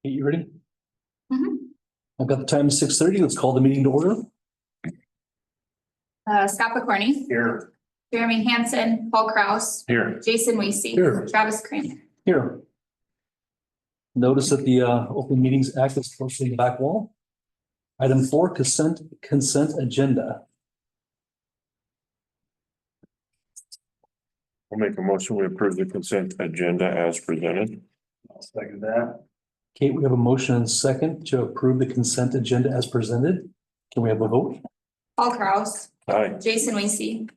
You ready? Mhm. I've got the time 6:30. Let's call the meeting to order. Scott McCorney, Here. Jeremy Hansen, Paul Kraus, Here. Jason Weesey, Here. Travis Kramer. Here. Notice that the Open Meetings Act is posted in the back wall. Item 4, consent agenda. I'll make a motion. We approve the consent agenda as presented. I'll second that. Okay, we have a motion and second to approve the consent agenda as presented. Can we have a vote? Paul Kraus, Aye. Jason Weesey,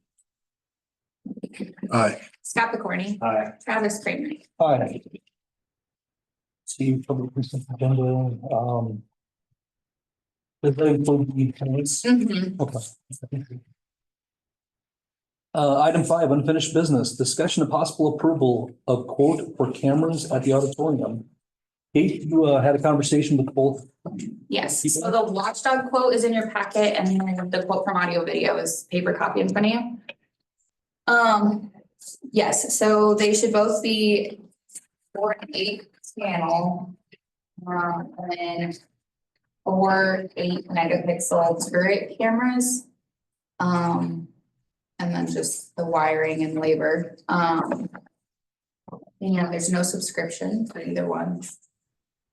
Aye. Scott McCorney, Aye. Travis Kramer. Aye. See, public consent agenda, does that include the comments? Okay. Item 5, unfinished business, discussion of possible approval of quote for cameras at the auditorium. Kate, you had a conversation with both. Yes, so the watchdog quote is in your packet and then the quote from audio video is paper copy in front of you. Yes, so they should both be 4 and 8 channel. And then 4 8-megapixel turret cameras. And then just the wiring and labor. There's no subscription for either one.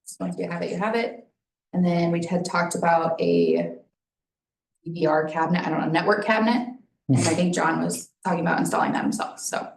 So if you have it, you have it. And then we had talked about a DVR cabinet, I don't know, network cabinet. And I think John was talking about installing that himself, so.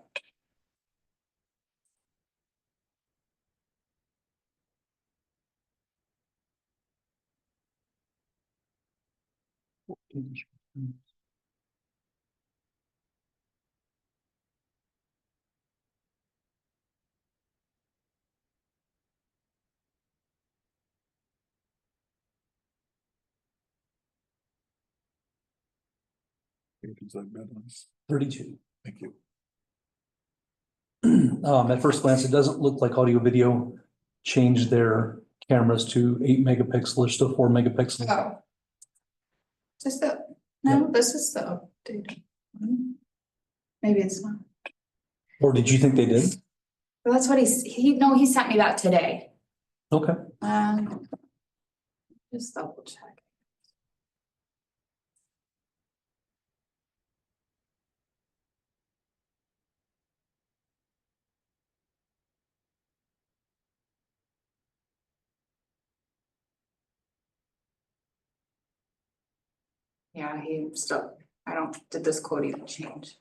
It's like that one. 32. Thank you. At first glance, it doesn't look like audio video changed their cameras to 8 megapixel or still 4 megapixel. Oh. Just the, no, this is the update. Maybe it's not. Or did you think they did? But that's what he sent me that today. Okay. Just double check. Yeah, did this quote even change?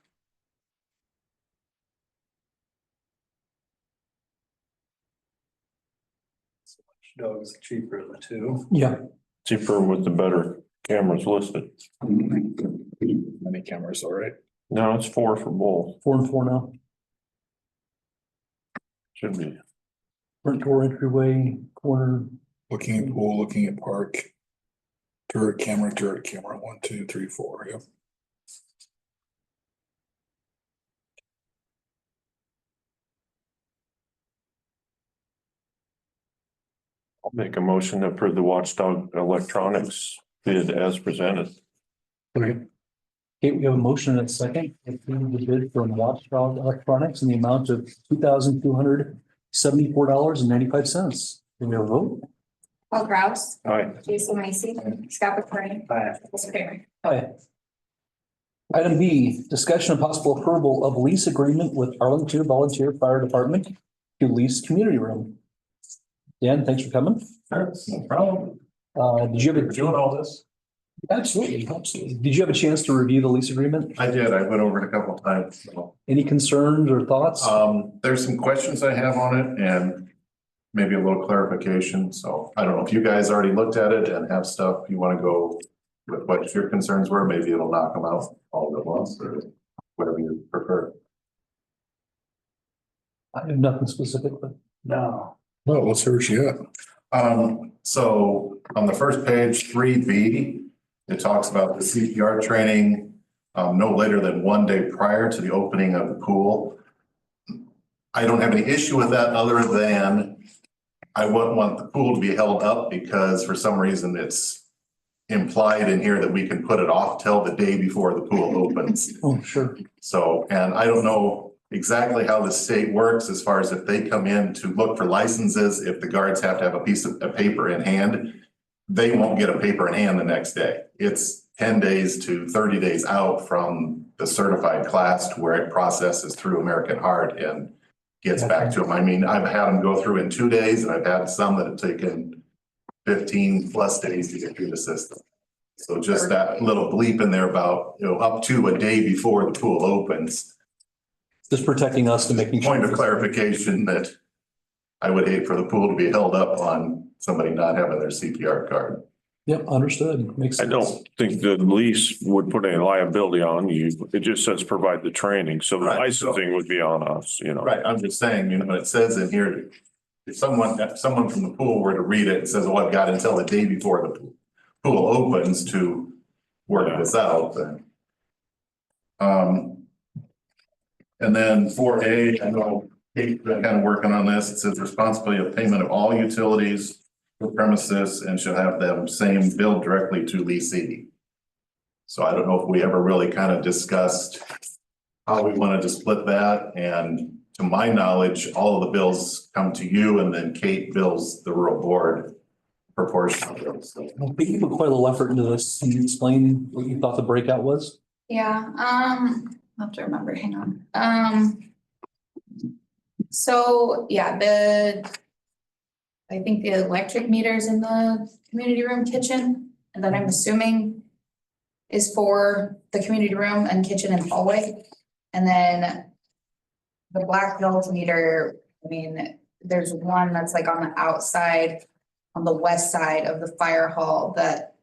Dog's cheaper of the two. Yeah. Cheaper with the better cameras listed. Many cameras, all right. No, it's 4 for both. 4 and 4 now. Should be. Front door entryway, corner. Looking at pool, looking at park. Turret camera, 1, 2, 3, 4, yep. I'll make a motion to approve the watchdog electronics bid as presented. Okay, we have a motion and a second. To approve the bid from Watchdog Electronics in the amount of $2,274.95. Can we have a vote? Paul Kraus, Aye. Jason Weesey, Scott McCorney, Aye. Travis Kramer. Aye. Item B, discussion of possible approval of lease agreement with Arlington Volunteer Fire Department to lease community room. Dan, thanks for coming. Sure, no problem. Did you have We're doing all this. Absolutely. Did you have a chance to review the lease agreement? I did. I went over it a couple of times. So, Any concerns or thoughts? there's some questions I have on it and maybe a little clarification. So I don't know if you guys already looked at it and have stuff you want to go with what your concerns were. Maybe it'll knock them out all at once or whatever you prefer. I have nothing specific, but No. Well, let's hear what you got. So on the first page, 3B, it talks about the CPR training no later than 1 day prior to the opening of the pool. I don't have any issue with that other than I wouldn't want the pool to be held up because for some reason it's implied in here that we can put it off till the day before the pool opens. oh, sure. So, and I don't know exactly how the state works as far as if they come in to look for licenses, if the guards have to have a piece of a paper in hand, they won't get a paper in hand the next day. It's 10 days to 30 days out from the certified class to where it processes through American Heart and gets back to them. I mean, I've had them go through in 2 days, and I've had some that have taken 15+ days to get through the system. So just that little bleep in there about, up to a day before the pool opens. Just protecting us to making. Point of clarification that I would hate for the pool to be held up on somebody not having their CPR card. Yep, understood. Makes I sense. don't think the lease would put any liability on you. It just says provide the training. So the Right. licensing would be on us, Right, I'm just saying, it says in here, if someone from the pool were to read it, it says, oh, I've got until the day before the pool opens to work this out, then. And then 4A, I know Kate's been kind of working on this. It says responsibility of payment of all utilities for premises and should have them same billed directly to leasee. So I don't know if we ever really kind of discussed how we wanted to split that. And to my knowledge, all of the bills come to you and then Kate bills the rural board proportionally. So, Well, you put quite a little effort into this. Can you explain what you thought the breakout was? Yeah, I'll have to remember, hang on. So, yeah, I think the electric meters in the community room kitchen, and then I'm assuming is for the community room and kitchen and hallway. And then the black belt meter, I mean, there's one that's like on the outside, on the west side of the fire hall that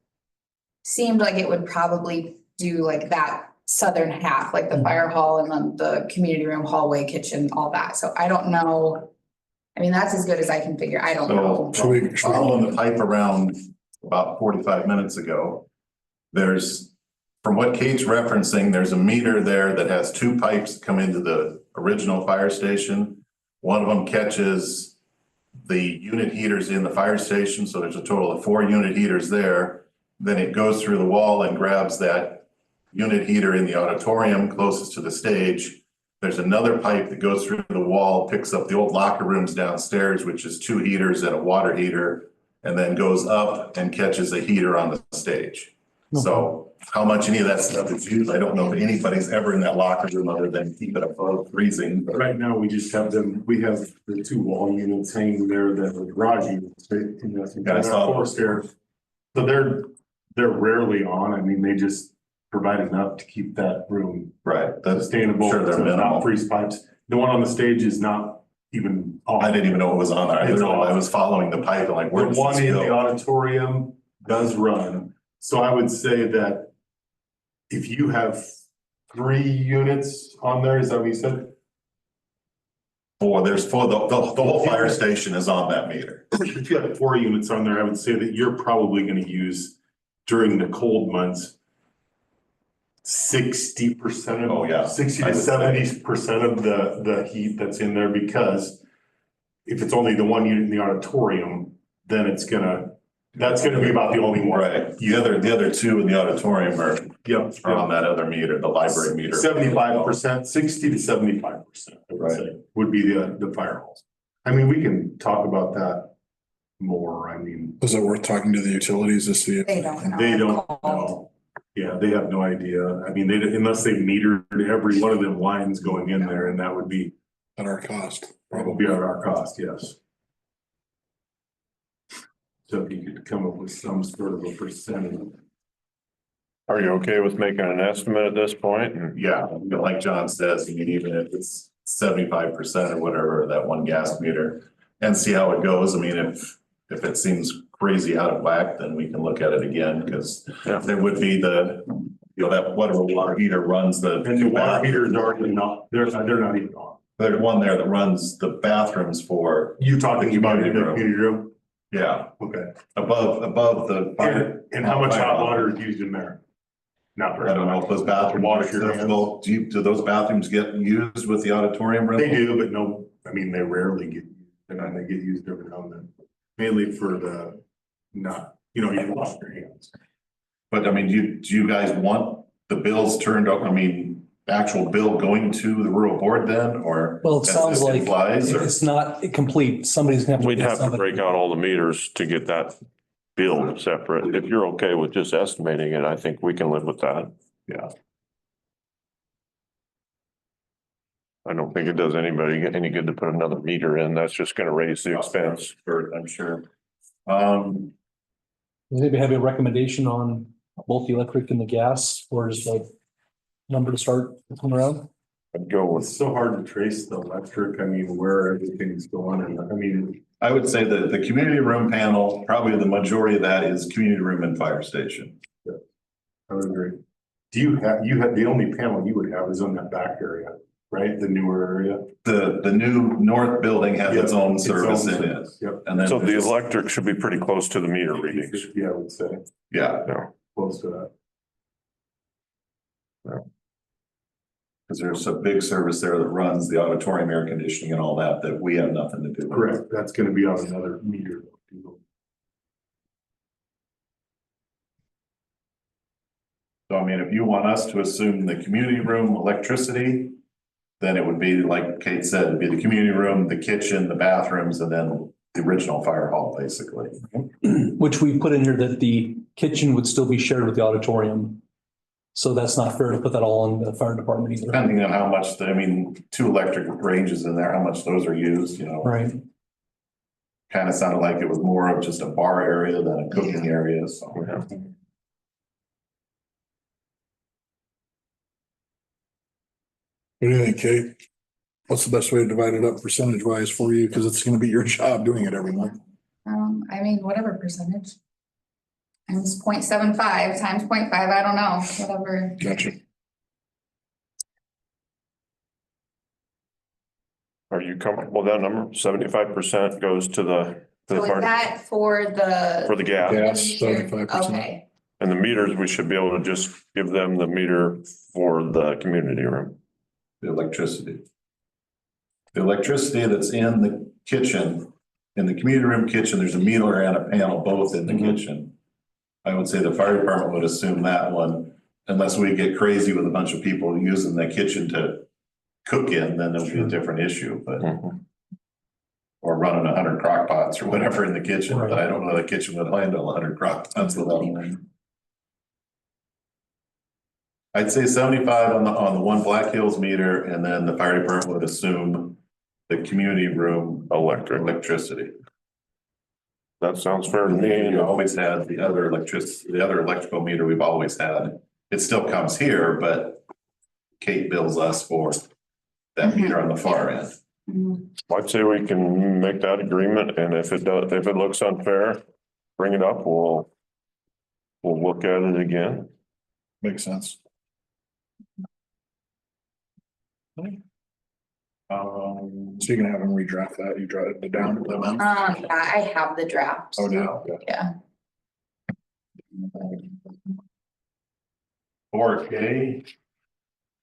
seemed like it would probably do like that southern half, like the fire hall and then the community room, hallway, kitchen, all that. So I don't know. I mean, that's as good as I can figure. I don't know. So following the pipe around about 45 minutes ago, from what Kate's referencing, there's a meter there that has 2 pipes that come into the original fire station. One of them catches the unit heaters in the fire station. So there's a total of 4 unit heaters there. Then it goes through the wall and grabs that unit heater in the auditorium closest to the stage. There's another pipe that goes through the wall, picks up the old locker rooms downstairs, which is 2 heaters and a water heater, and then goes up and catches a heater on the stage. So how much any of that stuff is used, I don't know if anybody's ever in that locker room other than keep it above freezing. But Right now, we just have them, we have the 2 wall units hanging there that are garage units, right? Yeah, I saw Forced air. So they're rarely on. I mean, they just provide enough to keep that room right, that's sustainable. sure they're so it's minimal. not freeze pipes. The one on the stage is not even on. I didn't even know it was on there. I It's literally, off. I was following the pipe and like, where The does one this in the go? auditorium does run. So I would say that if you have 3 units on there, is that what you said? There's 4, the whole fire station is on that meter. If you have 4 units on there, I would say that you're probably gonna use during the cold months 60% of. Oh, yeah. 60 I to would say. 70% of the heat that's in there, because if it's only the 1 unit in the auditorium, then that's gonna be about the only one. Right, the other 2 in the auditorium are on that other meter, the library meter. 75%, 60 to 75%, I would say, would be the fire halls. I mean, we can talk about that more. I mean, Is it worth talking to the utilities to see if? They don't know. they don't know. Yeah, they have no idea. I mean, unless they metered every one of them lines going in there, and that would be At our cost, probably probably. at our cost, yes. So if you could come up with some sort of a percentage. Are you okay with making an estimate at this point? And Yeah, like John says, I mean, even if it's 75% or whatever, that one gas meter, and see how it goes. I mean, if it seems crazy out of whack, then we can look at it again, because Yeah. there would be that whatever water heater runs the. And the water heaters are not, they're not even on. There's one there that runs the bathrooms for, You talking about the community room. community room? yeah, Okay. above the fire. And how much hot water is used in there? Not very I don't know if those bathrooms. Wash your hands. Do those bathrooms get used with the auditorium room? They do, but no, I mean, they rarely get, and then they get used every now and then, mainly for the, you wash your hands. But I mean, do you guys want the bills turned up? I mean, actual bill going to the rural board then, or? Well, it as sounds this like implies, if or- it's not complete, somebody's gonna have to. We'd have to break out all the meters to get that billed separate. If you're okay with just estimating it, I think we can live with that. Yeah. I don't think it does anybody any good to put another meter in. That's just gonna raise the expense. I'm sure. Does anybody have a recommendation on both the electric and the gas, or is the number to start coming around? I'd go with, It's so hard to trace the electric, I mean, where everything's going, and I mean, I would say that the community room panel, probably the majority of that is community room and fire station. I would agree. Do you have, the only panel you would have is on that back area, right? The newer area? The new north building has its own service in it. Yep. And then. so the electric should be pretty close to the meter readings. Yeah, I would say, Yeah, close to that. because there's a big service there that runs the auditorium air conditioning and all that, that we have nothing to do with. Correct, that's gonna be on another meter. So I mean, if you want us to assume the community room electricity, then it would be, like Kate said, it'd be the community room, the kitchen, the bathrooms, and then the original fire hall, basically. Which we put in here that the kitchen would still be shared with the auditorium. So that's not fair to put that all in the fire department either. Depending on how much, I mean, 2 electric ranges in there, how much those are used, you know. Right. Kind of sounded like it was more of just a bar area than a cooking area, so. Yeah. What do you think, Kate? What's the best way to divide it up percentage wise for you? Because it's gonna be your job doing it every month. I mean, whatever percentage. Times 0.75 times 0.5, I don't know, whatever. Gotcha. Are you comfortable with that number? 75% goes to the So is fire, that for for the gas. Gas, 75%. Okay, And the meters, we should be able to just give them the meter for the community room. The electricity. The electricity that's in the kitchen, in the community room kitchen, there's a meter and a panel both in the kitchen. I would say the fire department would assume that one, unless we get crazy with a bunch of people using the kitchen to cook in, then it'll be a different issue, but. Mhm. Or running 100 crock pots or whatever in the kitchen, but I don't know the kitchen would handle 100 crock pots without. I'd say 75 on the one Black Hills meter, and then the fire department would assume the community room electricity. That sounds fair to We me. always had the other electrical meter we've always had. It still comes here, but Kate bills us for that meter on the far end. Mhm. I'd say we can make that agreement, and if it does, if it looks unfair, bring it up, we'll look at it again. Makes sense. So you're gonna have them redraft that, you draft it down to the amount? Yeah, I have the draft. Oh, so, yeah. Yeah. 4K.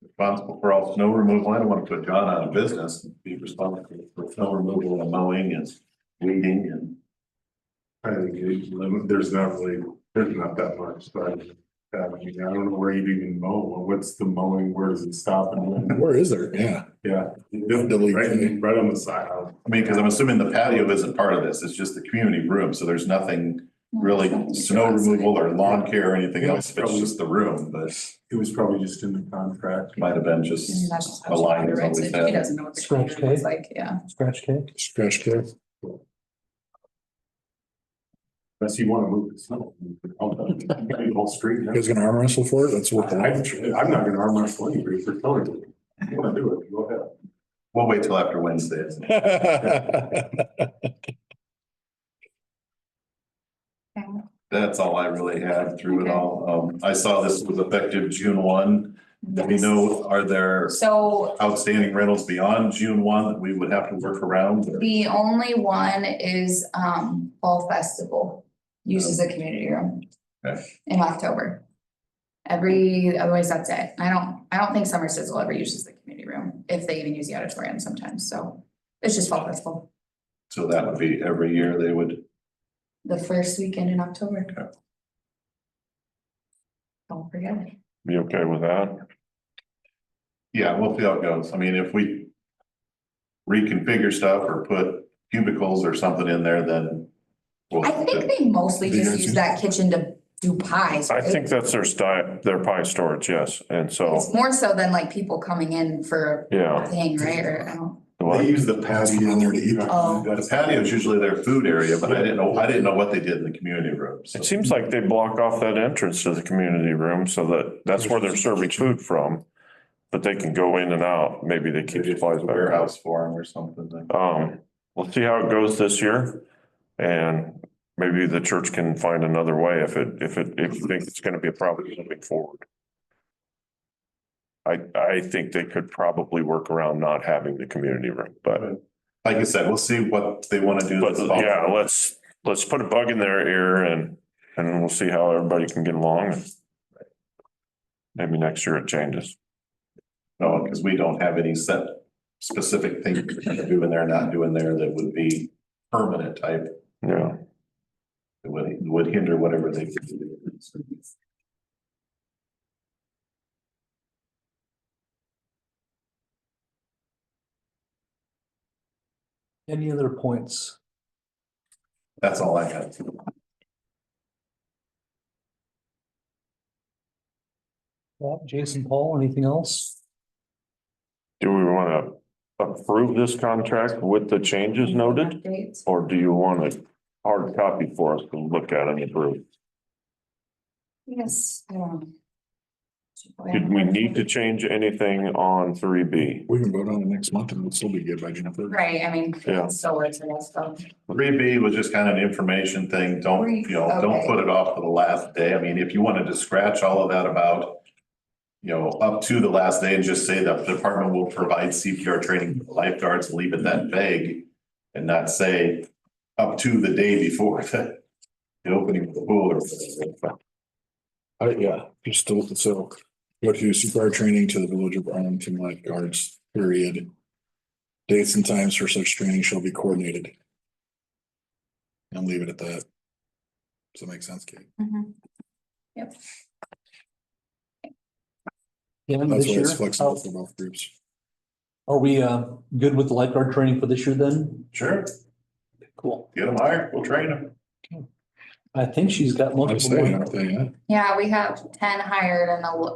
Responsible for all snow removal. I don't want to put John out of business, be responsible for snow removal and mowing and weeding and. I think there's not that much, but I mean, I don't know where you'd even mow. What's the mowing? Where does it stop? And when? Where is there? Yeah. Yeah. Delete. Right on the side. I mean, because I'm assuming the patio isn't part of this, it's just the community room, so there's nothing really snow removal or lawn care or anything else, if it's just the room, but It was probably just in the contract. might have been just And that's just a how she line that's writes always it. She had. doesn't know what the Scratch computer looks cake. like, yeah. Scratch cake. Scratch care. Unless you want to move the snow. The whole street. You guys gonna arm wrestle for it? Let's work I'm that. not gonna arm wrestle anybody for telling you. You wanna do it, go ahead. We'll wait till after Wednesday. That's all I really had through it all. I saw this was effective June 1. Do we know, are there So outstanding rentals beyond June 1 that we would have to work around? the only one is Fall Festival uses a community room. Okay. In October. Otherwise that's it. I don't think Summer Sizzle ever uses the community room, if they even use the auditorium sometimes, so it's just Fall Festival, So that would be every year they would, the first weekend in October. Okay. Don't forget it. Be okay with that? Yeah, we'll see how it goes. I mean, if we reconfigure stuff or put cubicles or something in there, then. we'll I have think to- they mostly Do you just guys use do- that kitchen to do pies, I right? think that's their pie storage, yes, and so, It's more so than like people coming in for a yeah. thing, right? Or I don't. They use the patio in there to eat. Oh. The patio is usually their food area, but I didn't know what they did in the community room. So It seems like they block off that entrance to the community room so that's where they're serving food from. But they can go in and out, maybe they keep maybe it's supplies a back. warehouse for them or something. We'll see how it goes this year. And maybe the church can find another way if you think it's gonna be a problem moving forward. I think they could probably work around not having the community room, but Like I said, we'll see what they want to do. this fall. yeah, let's put a bug in their ear and we'll see how everybody can get along. Maybe next year it changes. No, because we don't have any set specific things we're gonna do in there, not doing there that would be permanent type. Yeah. It would hinder whatever they could do. Any other points? That's all I had. Jason, Paul, anything else? Do we want to approve this contract with the changes noted? Updates. Or do you want a hard copy for us to look at and approve? Yes, I don't know. Did we need to change anything on 3B? We can vote on it next month and it'll still be good by Jennifer. Right, I mean, Yeah. it's still works, I guess, so. 3B was just kind of an information thing. Don't Okay. put it off to the last day. I mean, if you wanted to scratch all of that about, up to the last day and just say that the department will provide CPR training for lifeguards, leave it that vague and not say up to the day before the opening of the pool or whatever. Yeah, just still, so go to CPR training to the Village of Arlington lifeguards, period. Dates and times for such training shall be coordinated. And leave it at that. Does that make sense, Kate? Mhm. Yep. Yeah, That's this why year, it's flexible for both groups. are we good with the lifeguard training for this year then? Sure, Cool. get them hired, we'll train them. I think she's got I most of say, them. aren't they, yeah? Yeah, we have 10 hired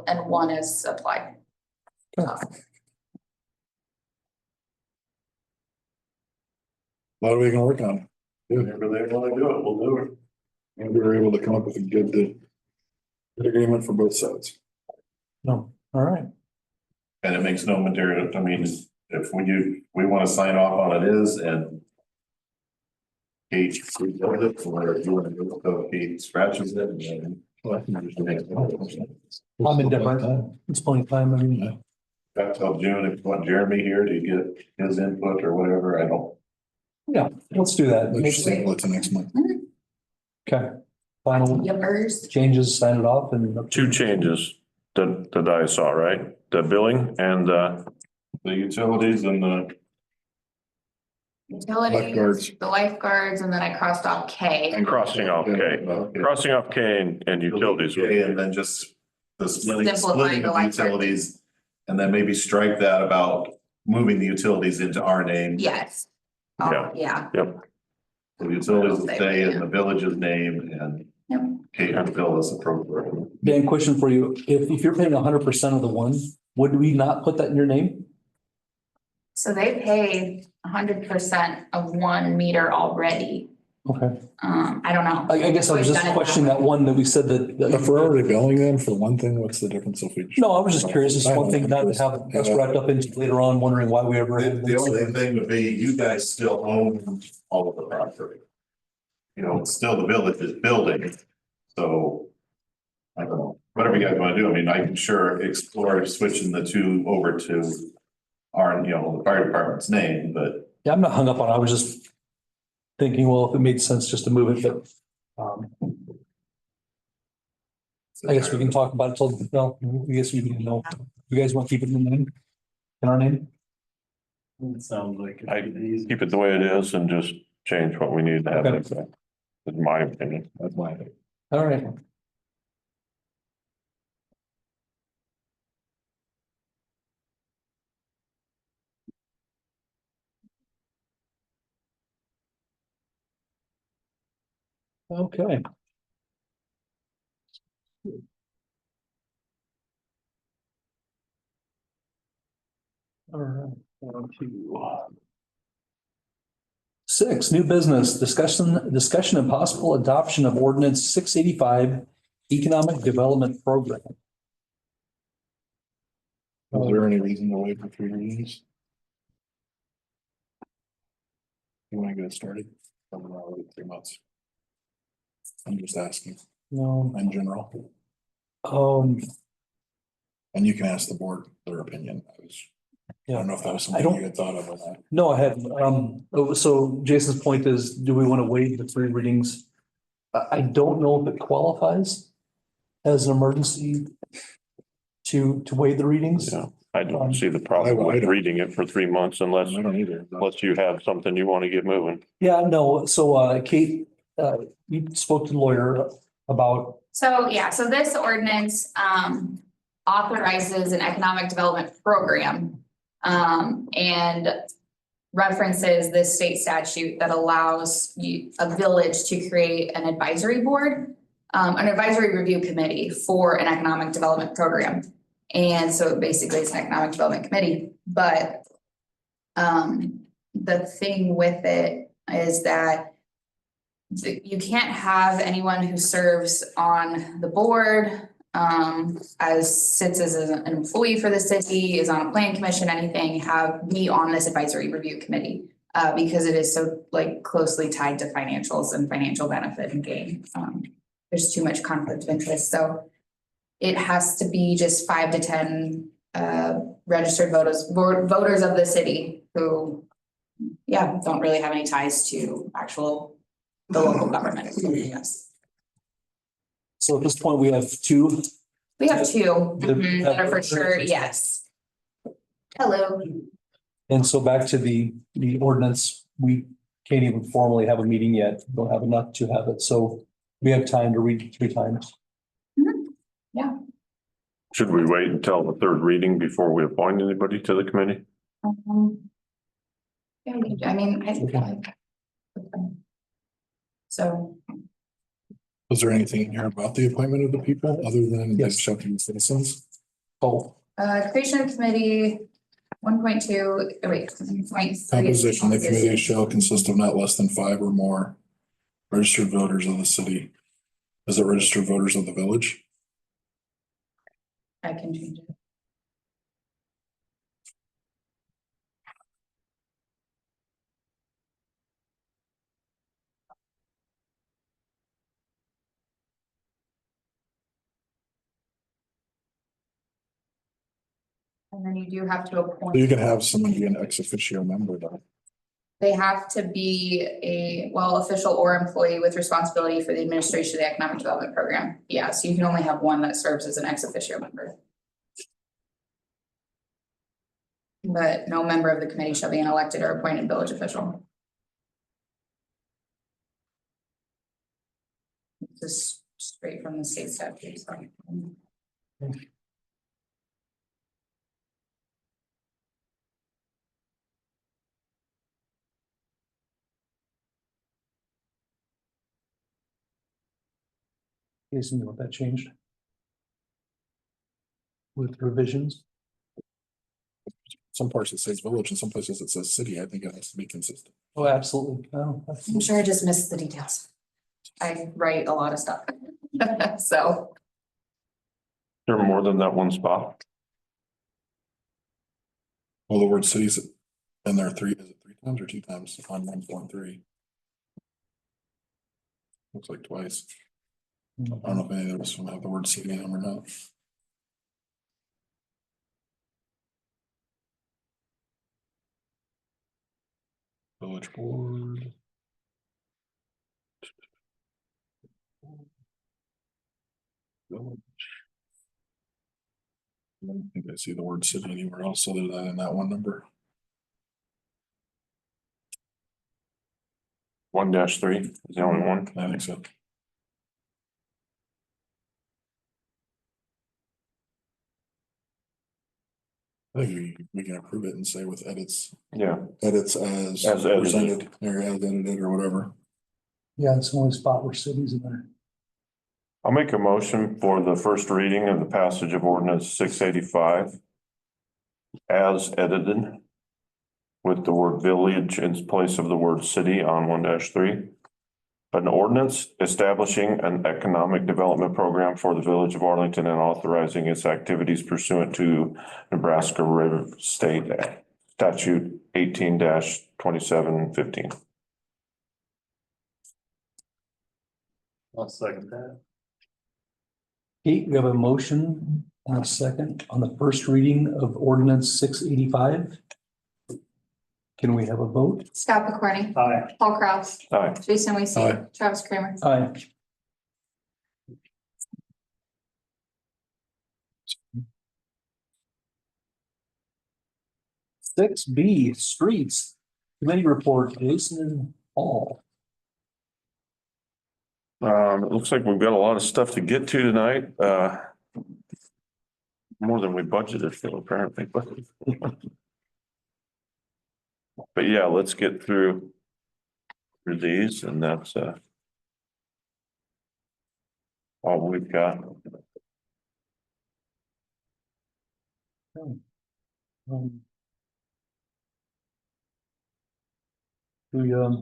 and one is applied. A lot we can work on. Whenever they want to do it, we'll do it. And we were able to come up with a good agreement for both sides. No, all right. And it makes no material, I mean, if we want to sign off on it is and Kate, we build it, or if you want to do it, so Kate scratches it and then. I'm indifferent. It's plenty of time. I mean, Got till June, if you want Jeremy here to get his input or whatever, I don't. yeah, let's do that. Let's just table it to next month. Okay. Final Yippers. changes, sign it off and. Two changes that I saw, right? The billing and The utilities and the, Utilities, Lifeguards. the lifeguards, and then I crossed off K. and crossing off K. Crossing off K and utilities. Okay, and then just the splitting Simplifying the of lifeguard. utilities. And then maybe strike that about moving the utilities into our name. Yes. Yeah. Yeah, Yep. The utilities will stay in the village's name and Yep. Kate will bill us appropriately. Dan, question for you. If you're paying 100% of the one, would we not put that in your name? so they pay 100% of 1 meter already. Okay. I don't know. I guess I was We've just done it questioning that one that we said that. If we're already billing them for one thing, what's the difference if we? No, I was just curious. It's one thing not to have us wrapped up into later on wondering why we ever. The only thing would be, you guys still own all of the property. It's still the village's building, so. I don't know, whatever you guys want to do, I mean, I can sure explore switching the two over to our, the fire department's name, but. Yeah, I'm not hung up on it. I was just thinking, well, if it made sense just to move it, but I guess we can talk about it till, well, I guess we can know. You guys want to keep it in the name? In our name? It sounds like. I keep it the way it is and just change what we need to have. Okay. That's my opinion. That's my opinion. All right. Okay. All right, on to 6, new business, discussion and possible adoption of ordinance 685, economic development program. Was there any reason to wait for 3 readings? You want to get it started? I'm gonna wait 3 months. I'm just asking No, in general, um, and you can ask the board their opinion. I yeah, don't know if that was I something don't- you had thought of or not. no, I hadn't. So Jason's point is, do we want to waive the 3 readings? I don't know if it qualifies as an emergency to waive the readings. Yeah, I don't see the problem I with don't- reading it for 3 months unless, I don't either. unless you have something you want to get moving. Yeah, no, so Kate, you spoke to the lawyer about, So, yeah, so this ordinance, authorizes an economic development program. And references this state statute that allows a village to create an advisory board. An advisory review committee for an economic development program. And so basically it's an economic development committee, but. The thing with it is that. You can't have anyone who serves on the board, sits as an employee for the city, is on a planning commission, anything, be on this advisory review committee. Because it is so like closely tied to financials and financial benefit and gain. There's too much conflict of interest, so. It has to be just 5 to 10 registered voters of the city who. Yeah, don't really have any ties to the local government, yes. so at this point, we have 2. We have 2 The- that are for sure, yes. Hello. And so back to the ordinance, we can't even formally have a meeting yet, don't have enough to have it, so we have time to read 3 times. Should we wait until the 3rd reading before we appoint anybody to the committee? Yeah, I mean, I think. So, Was there anything in here about the appointment of the people other than the Yes. sheltering citizens? Oh, creation of committee, 1.2, wait. 1.3. Composition, the committee shall consist of not less than 5 or more registered voters of the city. Is it registered voters of the village? I can change it. And then you do have to So appoint. you can have someone be an ex officio member though. They have to be a, official or employee with responsibility for the administration of the economic development program. Yeah, so you can only have one that serves as an ex officio member. But no member of the committee shall be an elected or appointed village official. This is straight from the state statute, so. Jason, you want that changed? With revisions? Some parts it says village and some places it says city. I think it has to be consistent. Oh, absolutely. Oh, I'm absolutely. sure I just missed the details. I write a lot of stuff. So, There more than that one spot? Well, the word cities in there 3, is it 3 times or 2 times on 1.3? Looks like twice. I don't know if any of us have the word city in them or not. Village board. Village. I don't think I see the word city anywhere else other than in that one number. 1-3 is the only one. I think so. I think we can approve it and say with edits Yeah, as As edited. presented or as edited or whatever. Yeah, it's the only spot where cities in there. I'll make a motion for the first reading of the passage of ordinance 685 as edited with the word village in place of the word city on 1-3. An ordinance establishing an economic development program for the village of Arlington and authorizing its activities pursuant to Nebraska River State Statute 18-2715. I'll second that. Kate, we have a motion and a second on the first reading of ordinance 685. Can we have a vote? Scott McCorney, Aye. Paul Kraus, Aye. Jason Aye. Weasey, Travis Kramer. Aye. Six B, streets, committee report, Jason and Paul. It looks like we've got a lot of stuff to get to tonight, more than we budgeted for apparently, but. But yeah, let's get through these and that's, all we've got. We, do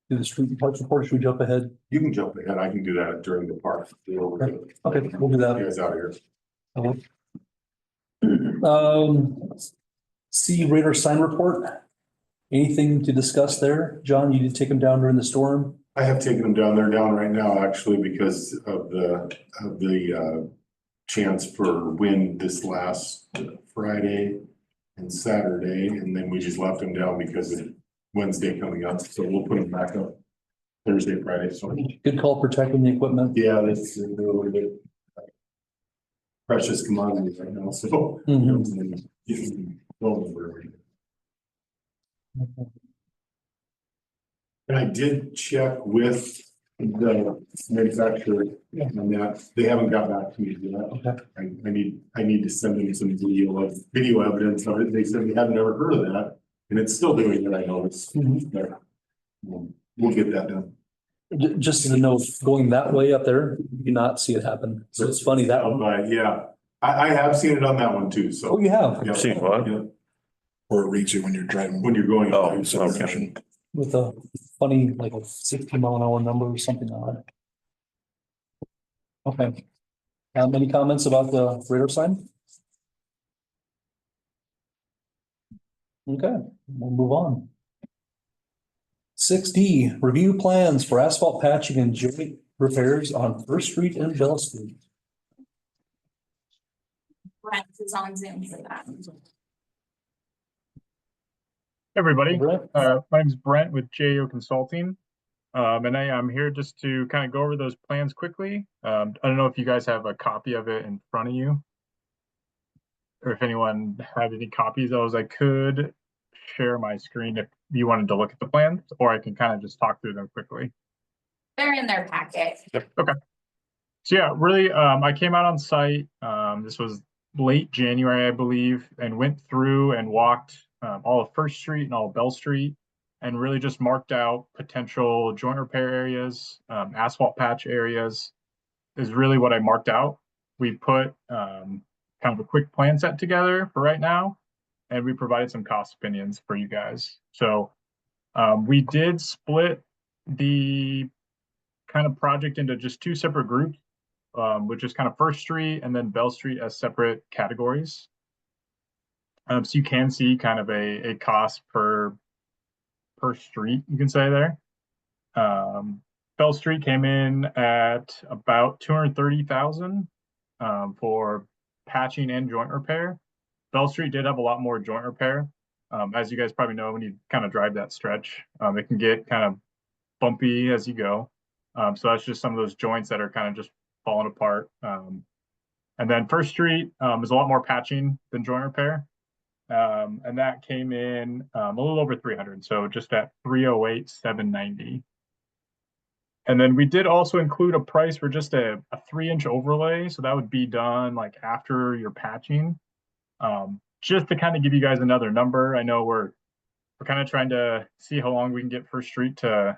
the street parks report, should we jump ahead? You can jump ahead. I can do that during the park. Okay, we'll do that. You guys out here. See radar sign report. Anything to discuss there? John, you did take them down during the storm? I have taken them down. They're down right now, actually, because of the chance for wind this last Friday and Saturday, and then we just left them down because of Wednesday coming up, so we'll put them back up Thursday, Friday, so. Good call protecting the equipment. Yeah, that's a little bit precious commodity right now, so. Mhm. And I did check with the manufacturer on that. They haven't got back to me yet. Okay. I need to send them some video evidence of it. They said they had never heard of that, and it's still doing it, I noticed. Mhm. But, we'll get that done. Just to know, going that way up there, you do not see it happen. So it's funny that one. But yeah, I have seen it on that one too, so. Oh, you have, Yeah. Seen what? Yeah. Or it reads you when you're driving. When you're going. Oh, okay. with a funny, like a 60-mile-an-hour number or something on it. Okay. Any comments about the radar sign? Okay, we'll move on. 6D, review plans for asphalt patching and joint repairs on First Street and Bell Street. Brent is on Zoom for that. Everybody, Brett? my name's Brent with JO Consulting. And I'm here just to kind of go over those plans quickly. I don't know if you guys have a copy of it in front of you. Or if anyone had any copies, I could share my screen if you wanted to look at the plans, or I can kind of just talk through them quickly. They're in their packet. Okay. So yeah, really, I came out on site. This was late January, I believe, and went through and walked all of First Street and all of Bell Street, and really just marked out potential joint repair areas, asphalt patch areas is really what I marked out. We put kind of a quick plan set together for right now, and we provided some cost opinions for you guys. So we did split the kind of project into just two separate groups, which is kind of First Street and then Bell Street as separate categories. So you can see kind of a cost per street, you can say there. Bell Street came in at about 230,000 for patching and joint repair. Bell Street did have a lot more joint repair. As you guys probably know, when you kind of drive that stretch, it can get kind of bumpy as you go. So that's just some of those joints that are kind of just falling apart. And then First Street is a lot more patching than joint repair. And that came in a little over 300, so just at 308,790. And then we did also include a price for just a 3-inch overlay, so that would be done like after your patching. Just to kind of give you guys another number. I know we're kind of trying to see how long we can get First Street to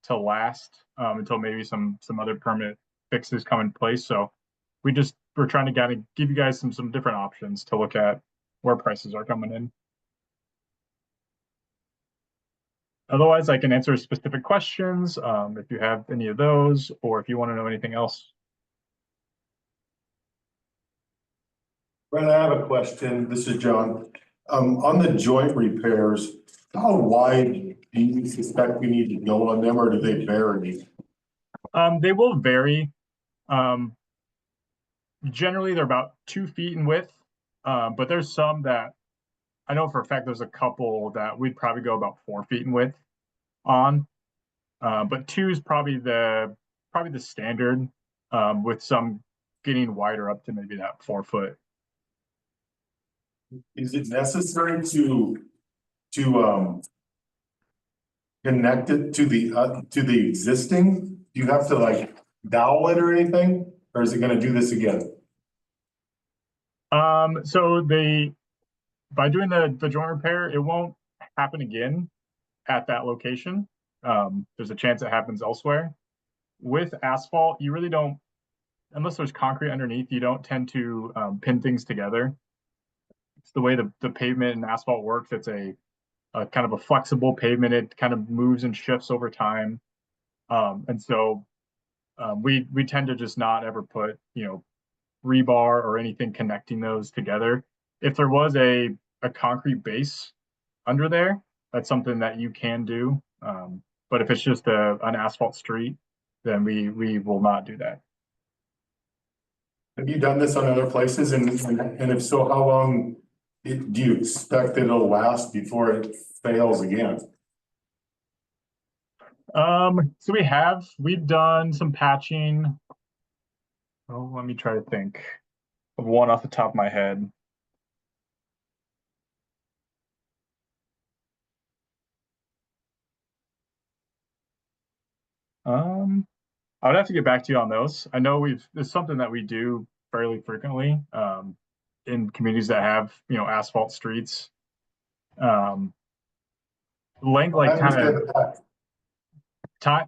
to last until maybe some other permanent fixes come in place. So we're trying to kind of give you guys some different options to look at where prices are coming in. Otherwise, I can answer specific questions if you have any of those, or if you want to know anything else. Brent, I have a question. This is John. On the joint repairs, how wide do you suspect we need to go on them, or do they vary? They will vary. Generally, they're about 2 feet in width, but there's some that I know for a fact there's a couple that we'd probably go about 4 feet in width on. But 2 is probably the standard, with some getting wider up to maybe that 4 foot. Is it necessary to connect it to the existing? Do you have to like dowel it or anything, or is it gonna do this again? So by doing the joint repair, it won't happen again at that location. There's a chance it happens elsewhere. With asphalt, you really don't, unless there's concrete underneath, you don't tend to pin things together. It's the way the pavement and asphalt works. It's a kind of a flexible pavement. It kind of moves and shifts over time. And so we tend to just not ever put, rebar or anything connecting those together. If there was a concrete base under there, that's something that you can do. But if it's just an asphalt street, then we will not do that. Have you done this on other places, and if so, how long do you expect it'll last before it fails again? So we've done some patching. Oh, let me try to think of one off the top of my head. I would have to get back to you on those. I know it's something that we do fairly frequently, in communities that have, asphalt streets. Length, like kind of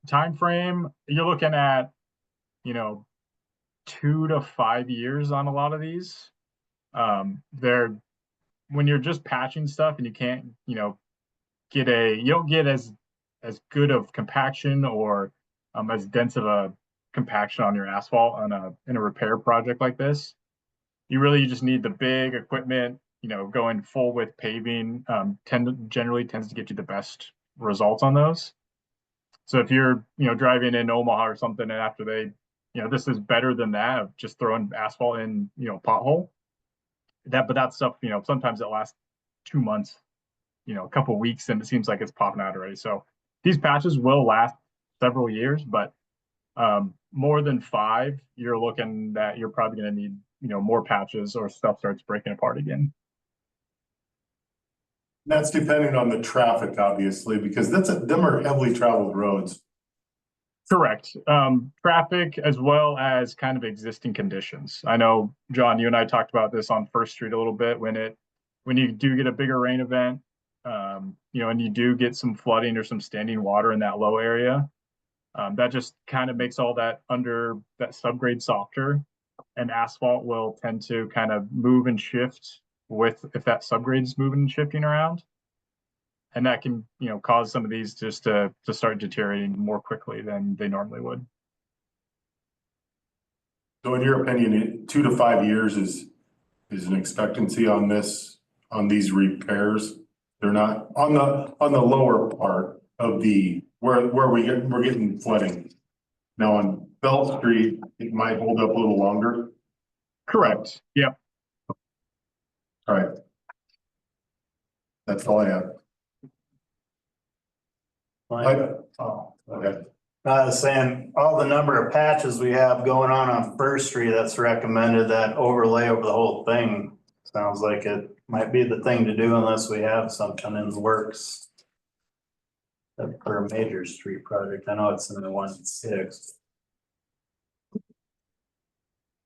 time frame, you're looking at, 2 to 5 years on a lot of these. When you're just patching stuff and you can't, you don't get as good of compaction or as dense of a compaction on your asphalt in a repair project like this. You just need the big equipment, going full width paving, generally tends to get you the best results on those. So if you're, driving in Omaha or something, and after this is better than that of just throwing asphalt in, pothole. But that stuff, sometimes it lasts 2 months, a couple weeks, and it seems like it's popping out already. So these patches will last several years, but more than 5, you're looking that you're probably going to need, more patches or stuff starts breaking apart again. That's depending on the traffic, obviously, because them are heavily traveled roads. Correct. Traffic as well as kind of existing conditions. I know, John, you and I talked about this on First Street a little bit when you do get a bigger rain event, and you do get some flooding or some standing water in that low area. That just kind of makes all that subgrade softer, and asphalt will tend to kind of move and shift if that subgrade is moving and shifting around. And that can, cause some of these just to start deteriorating more quickly than they normally would. So in your opinion, 2 to 5 years is an expectancy on these repairs? They're not on the lower part of where we're getting flooding. Now on Bell Street, it might hold up a little longer. Correct. Yep. All right. That's all I have. Okay. I was saying, all the number of patches we have going on First Street that's recommended, that overlay over the whole thing. Sounds like it might be the thing to do unless we have something in the works. For a major street project, I know it's in the 1-6.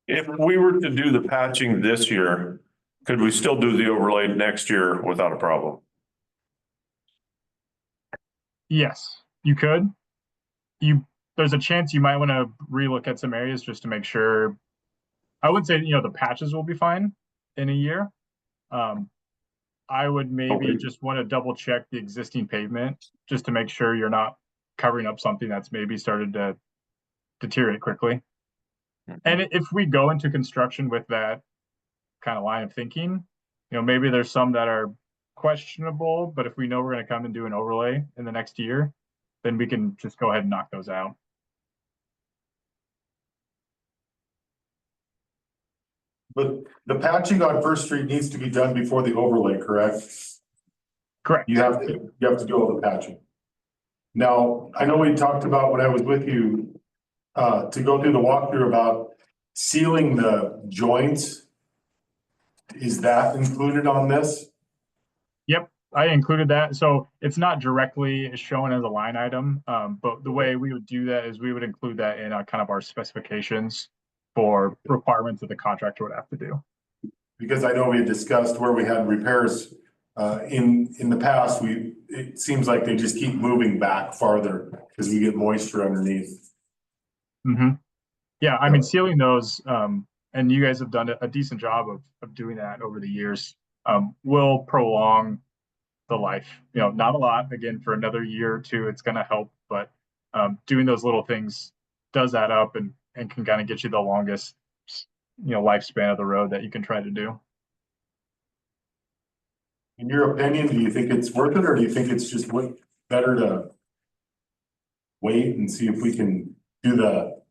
If we were to do the patching this year, could we still do the overlay next year without a problem? Yes, you could. there's a chance you might want to relook at some areas just to make sure. I would say, the patches will be fine in a year. I would maybe Okay. just want to double check the existing pavement just to make sure you're not covering up something that's maybe started to deteriorate quickly. And if we go into construction with that kind of line of thinking, maybe there's some that are questionable, but if we know we're going to come and do an overlay in the next year, then we can just go ahead and knock those out. But the patching on First Street needs to be done before the overlay, correct? Correct. You have to do all the patching. Now, I know we talked about when I was with you, to go through the walkthrough about sealing the joints. Is that included on this? Yep, I included that. So it's not directly shown as a line item, but the way we would do that is we would include that in kind of our specifications for requirements that the contractor would have to do. Because I know we had discussed where we had repairs, in the past, it seems like they just keep moving back farther because we get moisture underneath. Yeah, I mean, sealing those, and you guys have done a decent job of doing that over the years, will prolong the life. Not a lot, again, for another year or two, it's going to help, but doing those little things does add up and can kind of get you the longest, lifespan of the road that you can try to do. In your opinion, do you think it's worth it, or do you think it's just better to wait and see if we can do the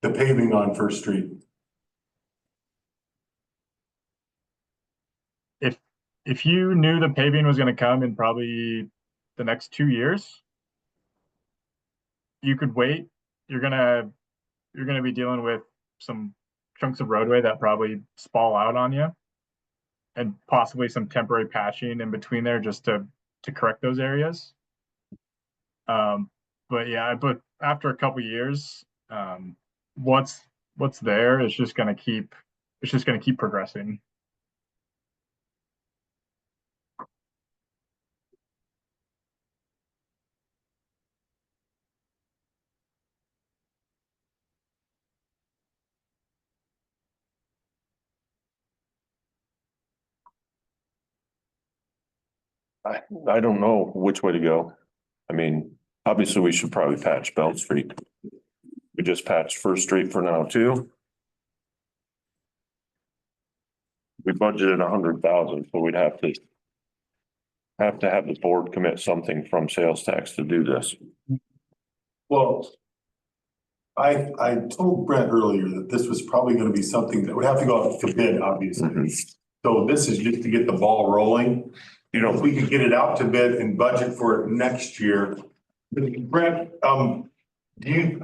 paving on First Street? If you knew the paving was going to come in probably the next 2 years, you could wait. You're gonna be dealing with some chunks of roadway that probably spall out on you, and possibly some temporary patching in between there just to correct those areas. But after a couple years, what's there is just going to keep progressing. I don't know which way to go. I mean, obviously, we should probably patch Belt Street. We just patched First Street for now too. We budgeted 100,000, so we'd have to have the board commit something from sales tax to do this. Well, I told Brent earlier that this was probably gonna be something that would have to go out to bid, obviously. So this is just to get the ball rolling. If we could get it out to bid and budget for it next year. Brent, do you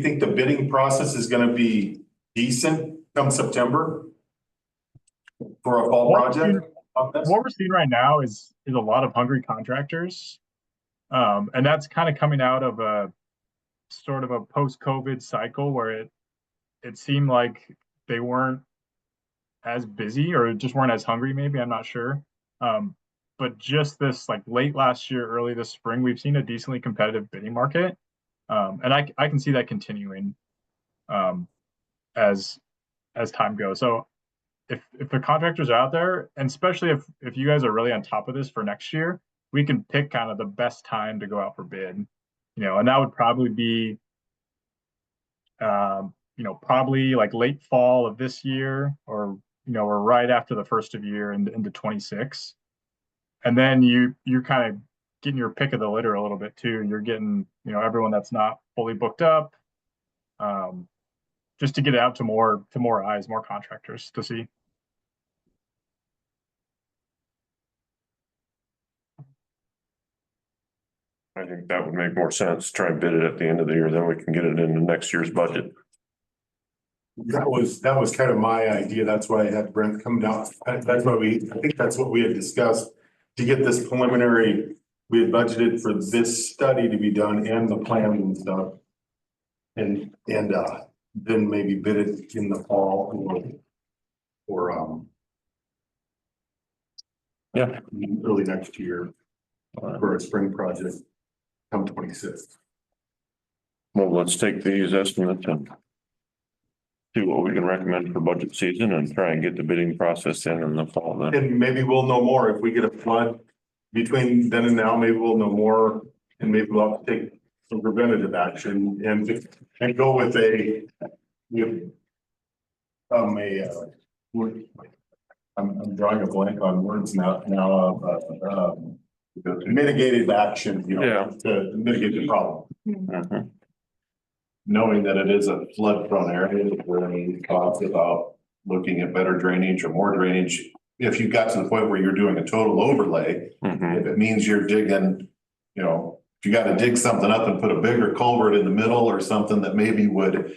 think the bidding process is gonna be decent come September? For a fall project? What we're seeing right now is a lot of hungry contractors. And that's kind of coming out of a sort of a post-COVID cycle where it seemed like they weren't as busy or just weren't as hungry, maybe, I'm not sure. But just this like late last year, early this spring, we've seen a decently competitive bidding market. And I can see that continuing as time goes. So if the contractors are out there, and especially if you guys are really on top of this for next year, we can pick kind of the best time to go out for bid. And that would probably be probably like late fall of this year, or right after the first of year into 26. And then you're kind of getting your pick of the litter a little bit too. You're getting, everyone that's not fully booked up, just to get it out to more eyes, more contractors to see. I think that would make more sense. Try and bid it at the end of the year, then we can get it into next year's budget. That was kind of my idea. That's why I had Brent come down. I think that's what we had discussed to get this preliminary. We had budgeted for this study to be done and the plan and stuff. And then maybe bid it in the fall or Yeah. early next year for a spring project. come 26. Well, let's take these estimates and see what we can recommend for budget season and try and get the bidding process in the fall then. And maybe we'll know more if we get a flood between then and now, maybe we'll know more and maybe we'll have to take some preventative action and go with I'm drawing a blank on words now, mitigated action, Yeah. to mitigate the problem. Mhm. Knowing that it is a flood prone area, is there any thoughts about looking at better drainage or more drainage? If you got to the point where you're doing a total overlay, Mhm. if it means you're digging, if you gotta dig something up and put a bigger culvert in the middle or something that maybe would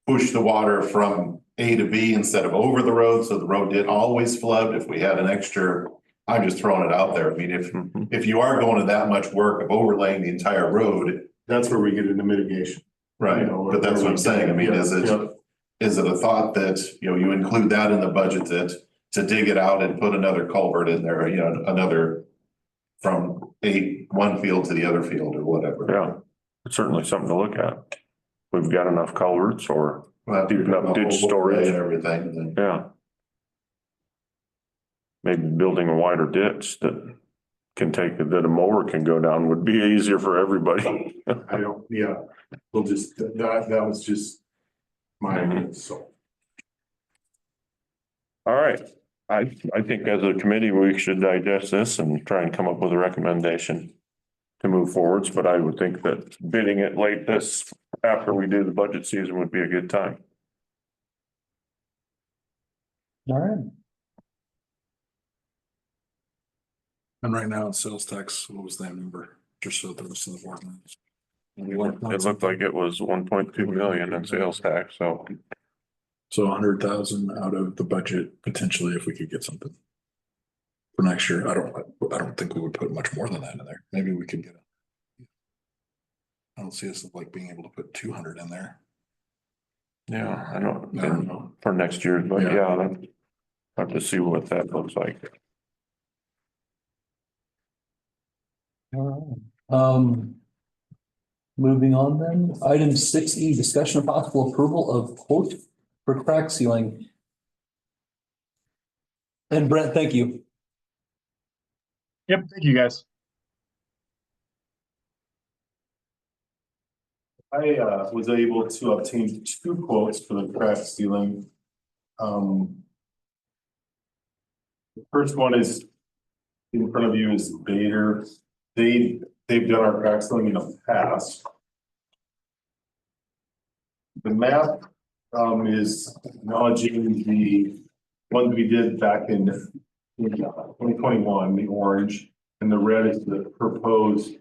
push the water from A to B instead of over the road, so the road didn't always flood, if we had an extra, I'm just throwing it out there. I mean, Mhm. if you are going to that much work of overlaying the entire road, That's where we get into mitigation. right, but that's what I'm saying. I mean, is it a thought that, you include that in the budget to dig it out and put another culvert in there, another from one field to the other field or whatever? Yeah, it's certainly something to look at. We've got enough culverts or, Well, Deep enough the ditch whole storage. overlay and everything, then. yeah. Maybe building a wider ditch that that a mower can go down would be easier for everybody. We'll just, that was just my idea, so. All right, I think as a committee, we should digest this and try and come up with a recommendation to move forwards, but I would think that bidding it late after we do the budget season would be a good time. All right. And right now it's sales tax, what was that number? Just so the rest of the board knows. It looked like it was 1.2 million in sales tax, so. So 100,000 out of the budget potentially if we could get something. For next year, I don't think we would put much more than that in there. Maybe we could get I don't see us like being able to put 200 in there. Yeah, I don't know. for next year, but Yeah. yeah, I'll have to see what that looks like. All right. Moving on then, item 6E, discussion of possible approval of quote for crack sealing. And Brent, thank you. Yep, thank you guys. I was able to obtain 2 quotes for the crack sealing. The first one is in front of you is Bader. They've done our crack sealing in the past. The map is acknowledging the one we did back in 2021, the orange, and the red is the proposed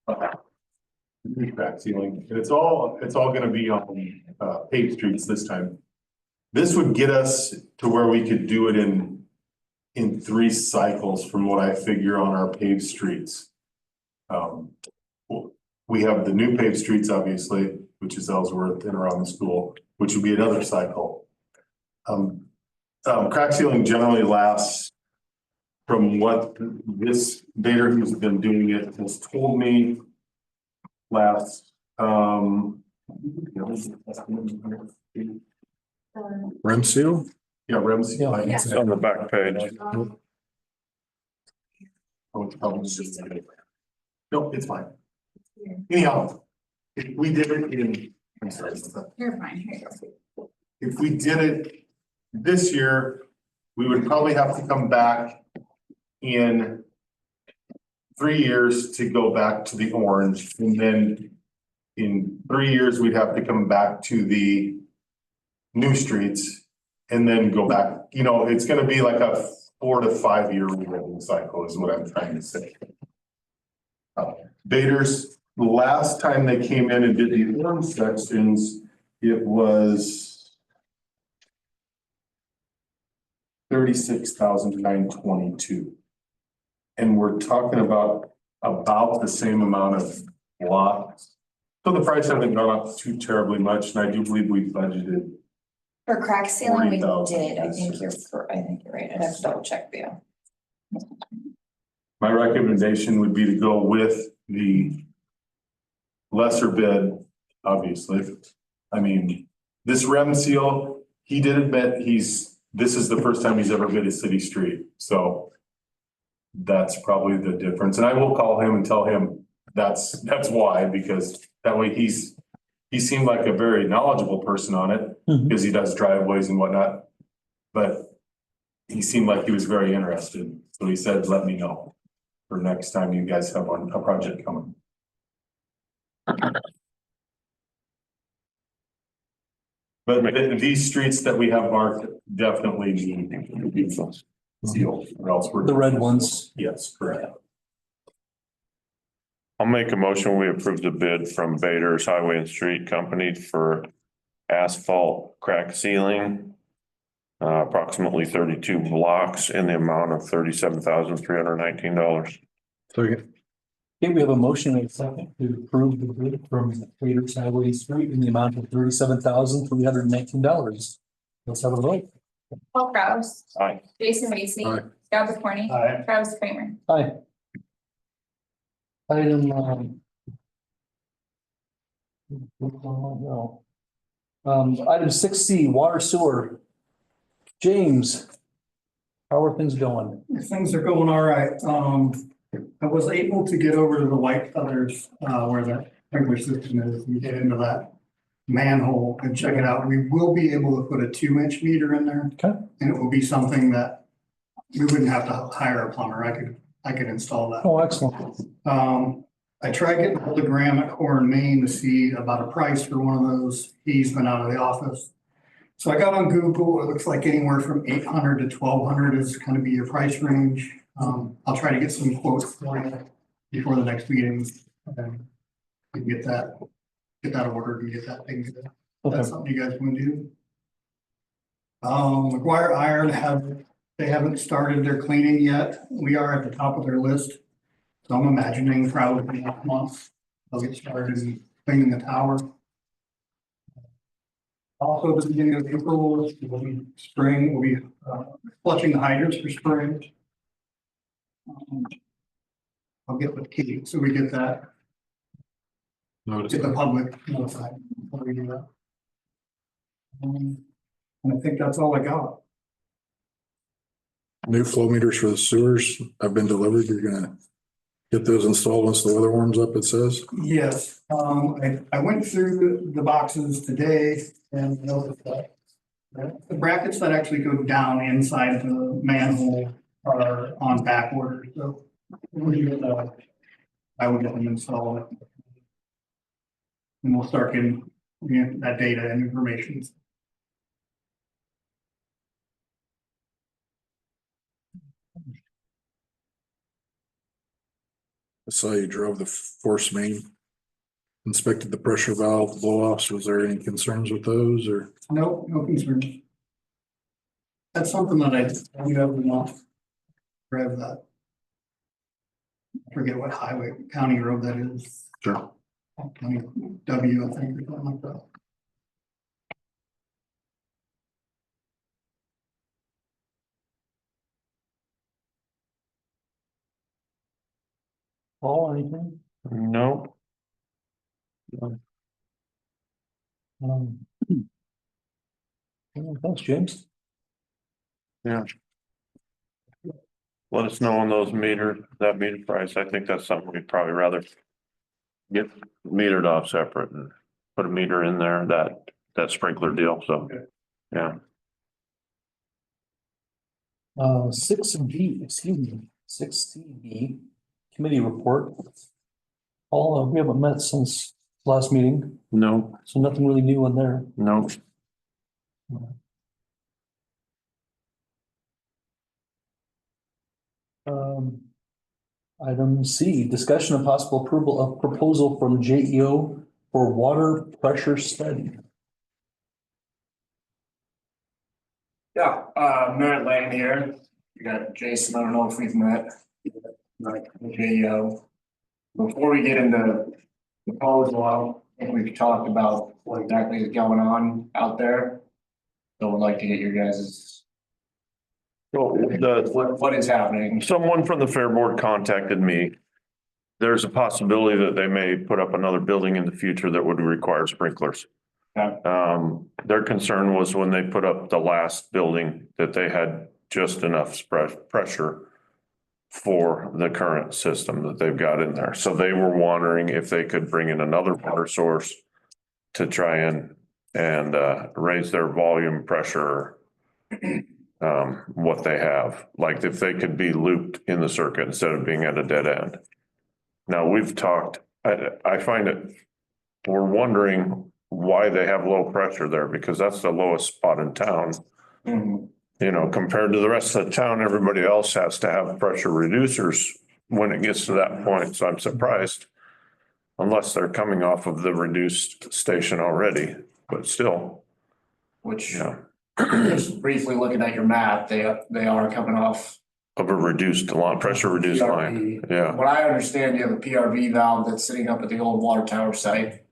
crack sealing, and it's all gonna be on paved streets this time. This would get us to where we could do it in 3 cycles from what I figure on our paved streets. We have the new paved streets, obviously, which is Ellsworth and around the school, which would be another cycle. Crack sealing generally lasts, from what this Bader who's been doing it has told me, lasts, Rim seal? yeah, REMS. Yeah. It's on the back page. No, it's fine. Anyhow, if we did it in, I'm sorry, You're fine, here you go. if we did it this year, we would probably have to come back in 3 years to go back to the orange, and then in 3 years, we'd have to come back to the new streets and then go back. It's gonna be like a 4 to 5 year rolling cycle is what I'm trying to say. Bader's, the last time they came in and did the orange sections, it was 36,922. And we're talking about the same amount of lots. So the price hasn't gone up too terribly much, and I do believe we budgeted. For crack sealing, we 40,000 did, I this think year. you're right, I'd have to double check for you. My recommendation would be to go with the lesser bid, obviously. I mean, this rem seal, he did admit this is the first time he's ever bid a city street, so that's probably the difference. And I will call him and tell him that's why, because that way he seemed like a very knowledgeable person on it, Mhm. because he does driveways and whatnot. But he seemed like he was very interested, so he said, let me know for next time you guys have a project coming. But these streets that we have marked definitely need sealed, or else we're. The red ones. Yes, correct. I'll make a motion, we approve the bid from Bader's Highway and Street Company for asphalt crack sealing. Approximately 32 blocks in the amount of $37,319. Second. Okay, we have a motion and a second to approve the bid from Peters Highway Street in the amount of $37,319. Let's have a vote. Paul Kraus. Aye. Jason Lacy. Aye. Scott McCorney. Aye. Travis Kramer. Hi. Item, no. Item 6C, water sewer. James, how are things going? Things are going all right. I was able to get over to the White Feathers, where the sprinkler system is, and get into that manhole and check it out. We will be able to put a 2-inch meter in there. Okay. And it will be something that we wouldn't have to hire a plumber. I could install that. Oh, excellent. I tried getting hold of Graham at Core in Maine to see about a price for one of those. He's been out of the office. So I got on Google. It looks like anywhere from 800 to 1,200 is going to be your price range. I'll try to get some quotes for you before the next meeting. And we can get that ordered and get that thing good. Okay. That's something you guys want to do. McGuire Iron they haven't started their cleaning yet. We are at the top of their list. So I'm imagining probably next month they'll get started in cleaning the tower. Also, at the beginning of April, will be spring, we'll be flushing the hydrants for spring. I'll get with Kate, so we get that, get the public notified before we do that. And I think that's all I got. New flow meters for the sewers have been delivered. You're gonna get those installed once the weather warms up, it says. Yes, I went through the boxes today and noticed that the brackets that actually go down inside the manhole are on back order, so I would get them installed. And we'll start getting that data and information. I saw you drove the force main. Inspected the pressure valve blow offs. Was there any concerns with those or? No concerns. That's something that I ever want. Grab that. I forget what highway, county road that is. Sure. County W, I think, or something like that. Paul, anything? No, Um, Thanks, James. let us know on those that meter price. I think that's something we'd probably rather get metered off separate and put a meter in there, that sprinkler deal, so, yeah. 6B, excuse me, 6CB, committee report. Paul, we haven't met since last meeting, No, so nothing really new on there. no, Item C, discussion of possible approval of proposal from JEO for water pressure study. Yeah, Merritt Lane here. You got Jason, I don't know if we've met. Like, before we get into the proposal, I think we've talked about what exactly is going on out there. So would like to get your guys' So what is happening? someone from the Fair Board contacted me. There's a possibility that they may put up another building in the future that would require sprinklers. Okay. Their concern was when they put up the last building that they had just enough pressure for the current system that they've got in there. So they were wondering if they could bring in another water source to try and raise their volume pressure, what they have, like if they could be looped in the circuit instead of being at a dead end. Now, we've talked, I find it, we're wondering why they have low pressure there, because that's the lowest spot in town. Mhm. You know, compared to the rest of the town, everybody else has to have pressure reducers when it gets to that point. So I'm surprised, unless they're coming off of the reduced station already, but still, Which, yeah, just briefly looking at your map, they are coming off. of a reduced line, pressure reduced line. PRV. Yeah. What I understand, you have a PRV valve that's sitting up at the old water tower site.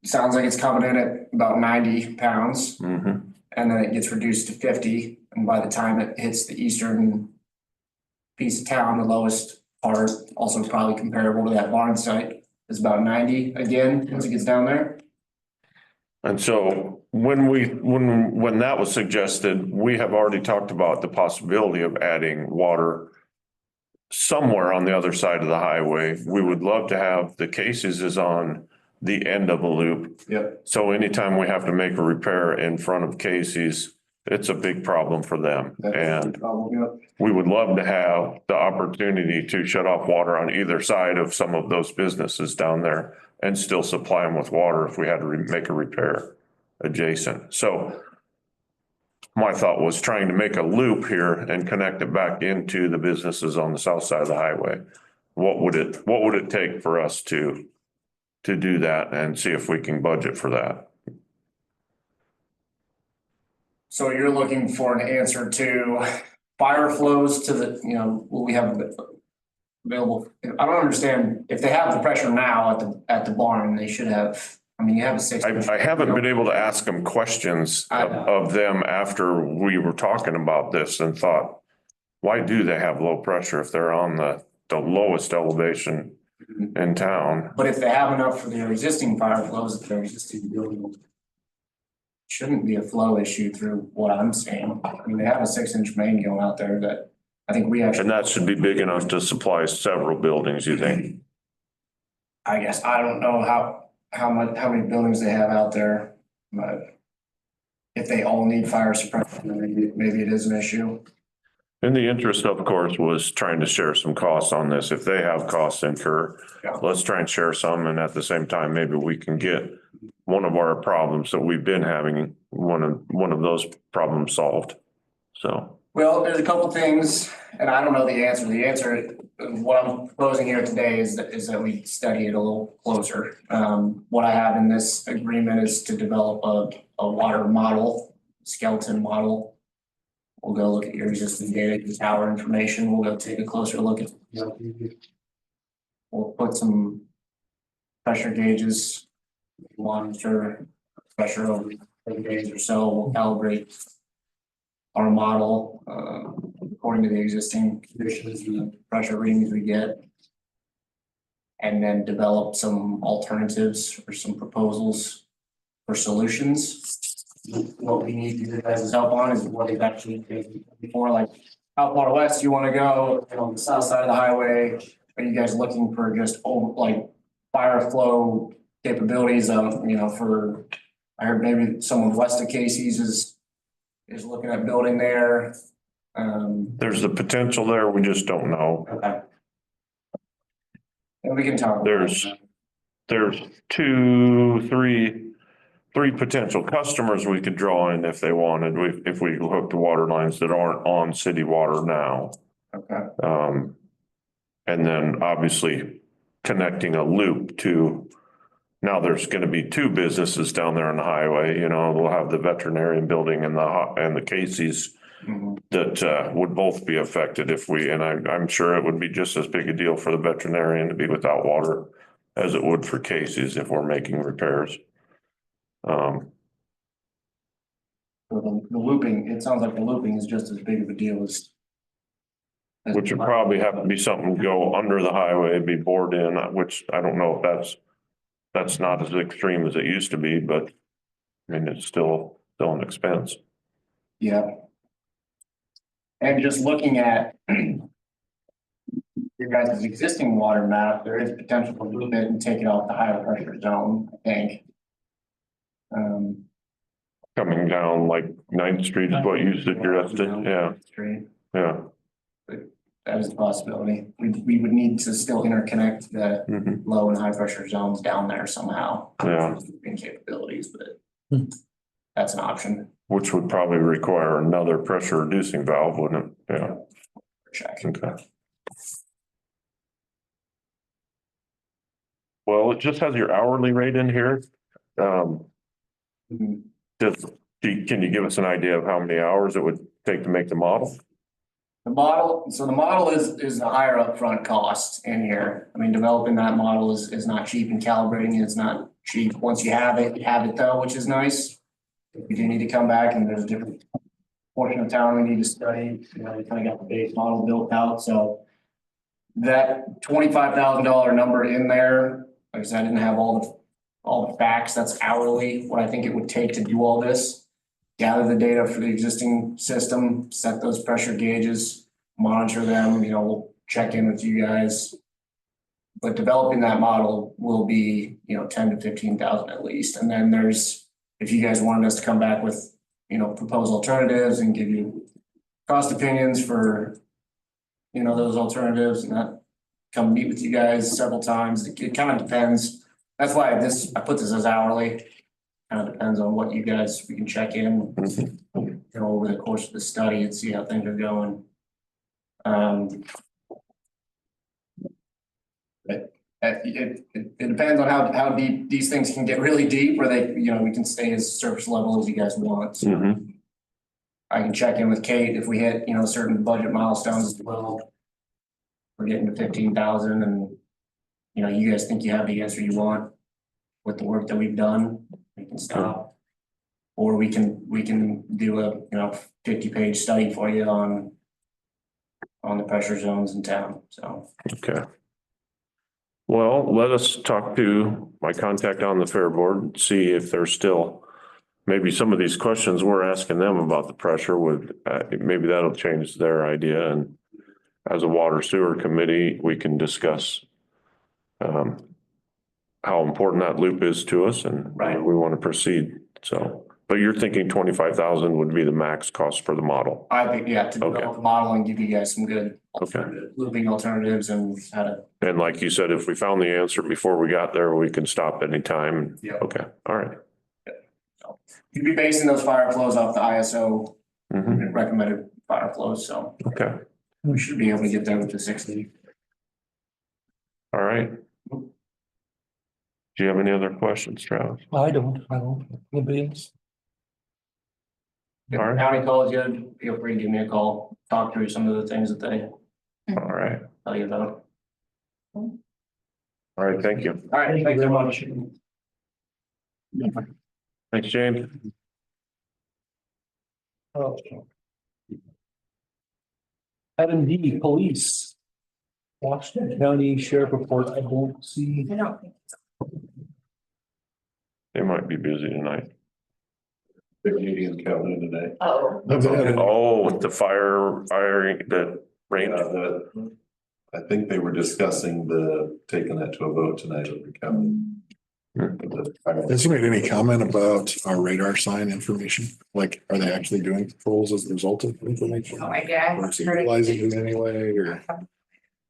Sounds like it's coming in at about 90 pounds. Mhm. And then it gets reduced to 50, and by the time it hits the eastern piece of town, the lowest part, also probably comparable to that barn site, is about 90 again, once it gets down there. And so when that was suggested, we have already talked about the possibility of adding water somewhere on the other side of the highway. We would love to have, the Casey's is on the end of a loop. Yep. So anytime we have to make a repair in front of Casey's, it's a big problem for them. And we would love to have the opportunity to shut off water on either side of some of those businesses down there and still supply them with water if we had to make a repair adjacent. So my thought was trying to make a loop here and connect it back into the businesses on the south side of the highway. What would it take for us to do that and see if we can budget for that? So you're looking for an answer to fire flows to the, what we have available. I don't understand, if they have the pressure now at the barn, they should have, you have a 6. I haven't been able to ask them questions of them after we were talking about this and thought, why do they have low pressure if they're on the lowest elevation in town? But if they have enough for their existing fire flows, if their existing building, shouldn't be a flow issue through what I'm saying. They have a 6-inch main going out there that I think we actually. And that should be big enough to supply several buildings, you think? I guess, I don't know how many buildings they have out there, but if they all need fire suppression, then maybe it is an issue. And the interest, of course, was trying to share some costs on this. If they have costs incur, let's try and share some. And at the same time, maybe we can get one of our problems that we've been having, one of those problems solved. So. Well, there's a couple things, and I don't know the answer. The answer, what I'm proposing here today is that we study it a little closer. What I have in this agreement is to develop a water model, skeleton model. We'll go look at your existing data, your tower information. We'll go take a closer look at. We'll put some pressure gauges, monitor pressure over 30 days or so. We'll calibrate our model according to the existing conditions and the pressure readings we get. And then develop some alternatives or some proposals for solutions. What we need you guys' help on is what they've actually taken before, like how far west you want to go on the south side of the highway. Are you guys looking for just fire flow capabilities for, I heard maybe someone west of Casey's is looking at building there. There's the potential there, we just don't know. Okay. And we can talk. There's three potential customers we could draw in if they wanted, if we hook the water lines that aren't on city water now. Okay. And then obviously connecting a loop to, now there's going to be 2 businesses down there on the highway, we'll have the veterinarian building and the Casey's that would both be affected and I'm sure it would be just as big a deal for the veterinarian to be without water as it would for Casey's if we're making repairs. So the looping, it sounds like the looping is just as big of a deal as. Which would probably have to be something to go under the highway, be bored in, which I don't know if that's not as extreme as it used to be, but I mean, it's still an expense. Yeah. And just looking at your guys' existing water map, there is potential to loop it and take it off the higher pressure zone, I think. Coming down like 9th Street is what you suggested, yeah, Street. yeah. That is a possibility. We would need to still interconnect the Mhm. low and high pressure zones down there somehow. Yeah. In capabilities, but Hmm. that's an option. Which would probably require another pressure reducing valve, wouldn't it? Yeah, Check. okay. Well, it just has your hourly rate in here. Mhm. Can you give us an idea of how many hours it would take to make the model? The model is a higher upfront cost in here. I mean, developing that model is not cheap, and calibrating it's not cheap. Once you have it though, which is nice. If you do need to come back and there's a different portion of town we need to study, you know, we kind of got the base model built out, so. That $25,000 number in there, like I said, I didn't have all the facts, that's hourly, what I think it would take to do all this. Gather the data for the existing system, set those pressure gauges, monitor them, you know, we'll check in with you guys. But developing that model will be, you know, 10 to 15,000 at least. And then if you guys wanted us to come back with, you know, proposed alternatives and give you cost opinions for, you know, those alternatives, and that come meet with you guys several times. It kind of depends. That's why I put this as hourly. Kind of depends on what you guys, we can check in, you know, over the course of the study and see how things are going. It depends on how deep these things can get, really deep, where they, you know, we can stay as surface level as you guys want. So Mhm. I can check in with Kate if we hit, you know, certain budget milestones as well. We're getting to 15,000 and, you know, you guys think you have the answer you want with the work that we've done, we can stop. Or we can do a, you know, 50-page study for you on the pressure zones in town, so. Okay. Well, let us talk to my contact on the Fair Board, see if there's still, maybe some of these questions we're asking them about the pressure would, maybe that'll change their idea. And as a water sewer committee, we can discuss how important that loop is to us and Right. we want to proceed. So, but you're thinking 25,000 would be the max cost for the model? I think, yeah, to develop the model and give you guys some good looping alternatives and how to. And like you said, if we found the answer before we got there, we can stop anytime. Yeah. Okay, all right. You'd be basing those fire flows off the ISO Mhm. recommended fire flows, so Okay, we should be able to get there with the 60. all right. Do you have any other questions, Travis? I don't. Anybody else? If All the right. county calls you, feel free to give me a call, talk through some of the things that they All right, tell you about. all right, thank you. All right, thanks so much. Thanks, James. Oh. Item D, police. Washington County Sheriff Report, I don't see. I don't think. They might be busy tonight. The Canadian calendar today. Oh. Oh, with the firing, the rain. I think they were discussing taking that to a vote tonight with the county. Has he made any comment about our radar sign information? Like, are they actually doing patrols as a result of information? No idea. Or is he utilizing it in any way or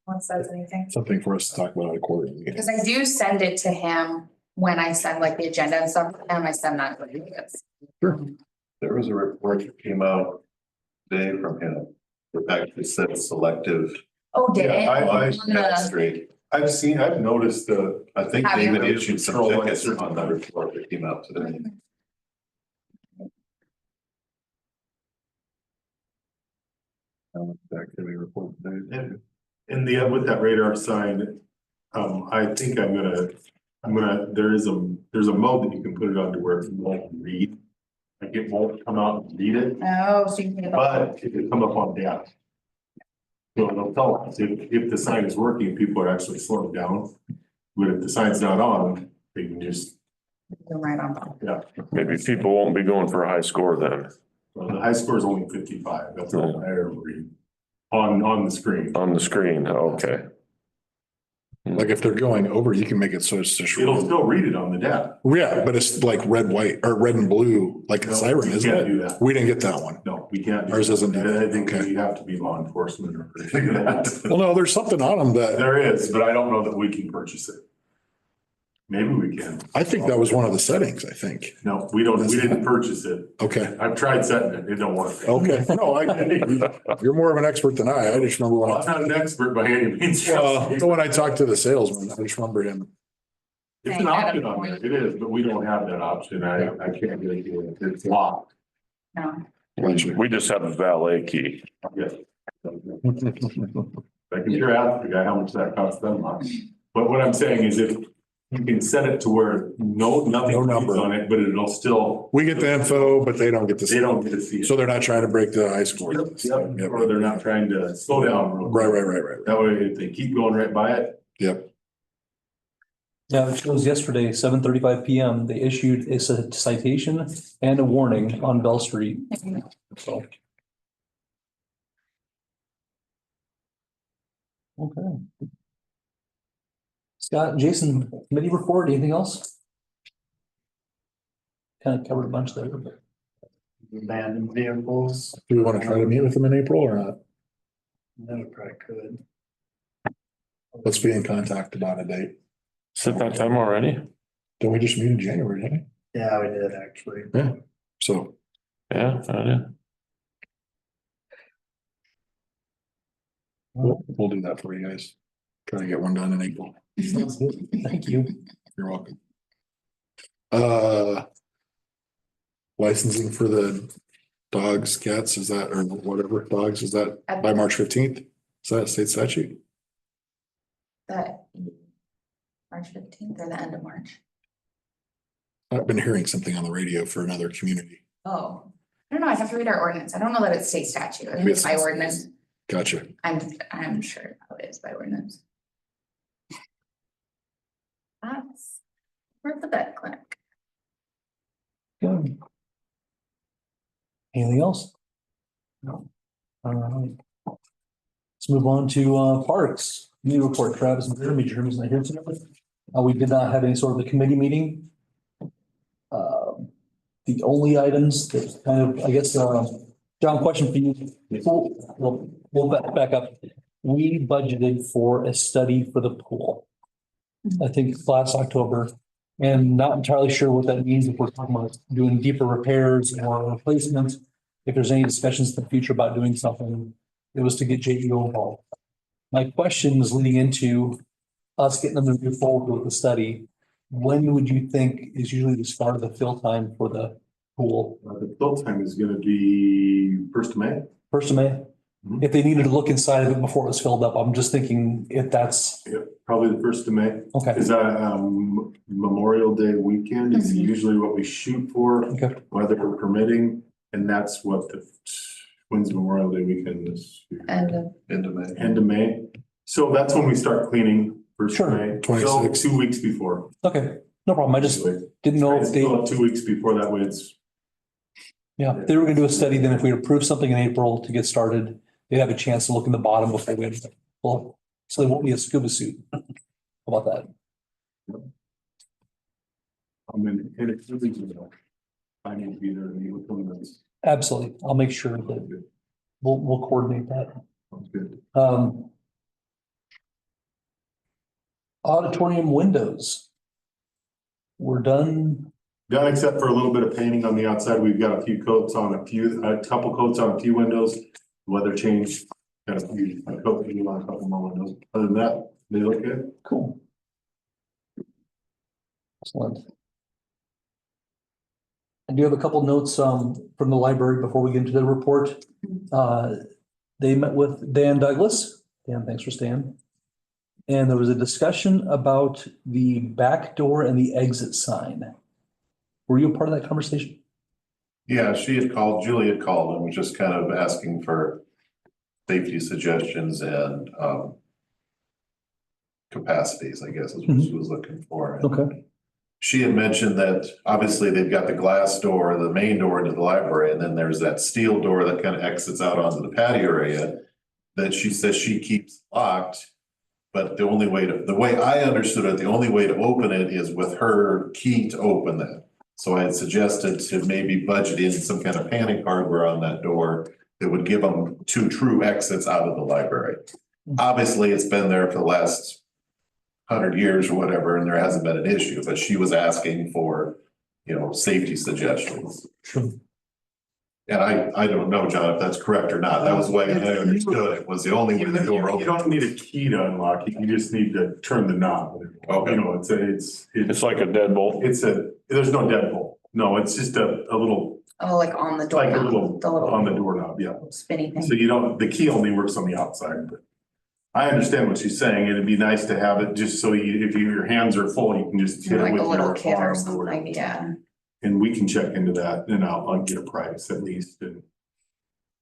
One says anything. something for us to talk about at a quarterly meeting? Because I do send it to him when I send like the agenda and stuff, and I send that. There was a report that came out today from him. It actually said selective. Oh, did it? Yeah, I- On the- Straight. I've noticed I think Have you? David issued some tickets on that report that came out today. Activity report today. in with that radar sign, I think there's a mode that you can put it on to where it won't read Like it won't come out and read it, Oh, so you can get the. but it can come up on data. So it'll tell us if the sign is working, people are actually slowing down. But if the sign's not on, they can just, Right on. yeah. Maybe people won't be going for a high score then Well, the high score is only 55. That's all I ever read on the screen. on the screen. Okay. Like if they're going over, you can make it so it's just. It'll still read it on the data. Yeah, but it's like red, white, or red and blue, like a No, siren, you isn't can't it? do that. We didn't get that one. No, we can't. do Ours that. doesn't do that. I think Okay. we have to be law enforcement or anything like that. Well, no, there's something on them that, There is, but I don't know that we can purchase it. Maybe we can. I think that was one of the settings, I think. No, we didn't purchase it. Okay, I've tried setting it. It don't work. okay. No, you're more of an expert than I just remember when Well, I'm I, not an expert by any means. when I talked to the salesman, I just remember him. It's an option on there. It is, but we don't have that option. I can't get it. It's locked. No. We just have a valet key. Yes. I can sure ask the guy how much that costs them. But what I'm saying is if you can set it to where nothing No number. on it, but it'll still, We get the info, but they don't get to they see. don't get to see it. So they're not trying to break the high score. Yep, or they're not trying to slow down. real quick. Right. That way, if they keep going right by it, Yep. Yeah, it shows yesterday, 7:35 PM, they issued a citation and a warning on Bell Street. So. Okay. Scott, Jason, committee report, anything else? Kind of covered a bunch there, but Abandoned vehicles, Do we want to try to meet with them in April or not? that probably could. Let's be in contact about a date. Is it that time already? Don't we just meet in January, didn't Yeah, we did actually. we? Yeah. So Yeah, I did. we'll do that for you guys. Try to get one done in April. thank you. You're welcome. Licensing for the dogs, cats, is that, or whatever, dogs, is that by March 15th? Is that a state statute? That March 15th or the end of March? I've been hearing something on the radio for another community. Oh, I don't know. I have to read our ordinance. I don't know that it's state statute. I think it's by ordinance. Gotcha. I'm sure it is by ordinance. That's for the vet clinic. Good. Anything else? No. All right. Let's move on to parks. New report, Travis and Jeremy. Jeremy's not here tonight. We did not have any sort of a committee meeting. The only items that kind of, I guess, John, question for you. We'll back up. We budgeted for a study for the pool. I think last October, and not entirely sure what that means if we're talking about doing deeper repairs or replacements. If there's any discussions in the future about doing something, it was to get JEO involved. My question was leading into us getting them to move forward with the study. When would you think is usually the start of the fill time for the pool? the fill time is gonna be 1st of May. 1st of May? Mhm. If they needed to look inside of it before it was filled up, I'm just thinking if that's, Probably the 1st of May. okay, Is that Memorial Day weekend is Mhm. usually what we shoot for, okay, weather permitting, and that's what when's Memorial Day weekend this year? End of End of May. End of May. So that's when we start cleaning, 1st Sure. of May. 26. So 2 weeks before. okay, no problem. I just didn't know if they, Still 2 weeks before, that way it's. yeah, if they were gonna do a study, then if we approve something in April to get started, they'd have a chance to look in the bottom before we, well, so they won't be a scuba suit. How about that? And it's really, I need to be there to meet with them. That's Absolutely. I'll make sure that we'll coordinate that. sounds good. Auditorium windows. We're done. Done except for a little bit of painting on the outside. We've got a couple coats on a few windows. Weather change, got a coat on a couple more windows. Other than that, they look good. Cool. Excellent. I do have a couple notes from the library before we get into the report. They met with Dan Douglas. Dan, thanks for staying. And there was a discussion about the back door and the exit sign. Were you a part of that conversation? Yeah, Julie had called and was just kind of asking for safety suggestions and, capacities, I guess is what she was looking for. Okay. She had mentioned that obviously they've got the glass door, the main door into the library, and then there's that steel door that kind of exits out onto the patio area that she says she keeps locked. But the way I understood it, the only way to open it is with her key to open that. So I had suggested to maybe budget in some kind of panic hardware on that door that would give them 2 true exits out of the library. Obviously, it's been there for the last 100 years or whatever, and there hasn't been an issue, but she was asking for, safety suggestions. Sure. And I don't know, John, if that's correct or not. That was the way I understood it, was the only way the door You opened. don't need a key to unlock it, you just need to turn the knob. Okay. It's like a deadbolt. There's no deadbolt, no, it's just a little, Oh, like on the door. like a little, The little on the doorknob, yeah. spinny thing. So the key only works on the outside, but I understand what she's saying. It'd be nice to have it just so if your hands are full, you can just hit it Like with a little your kid or arm something, yeah. And we can check into that and I'll get a price at least and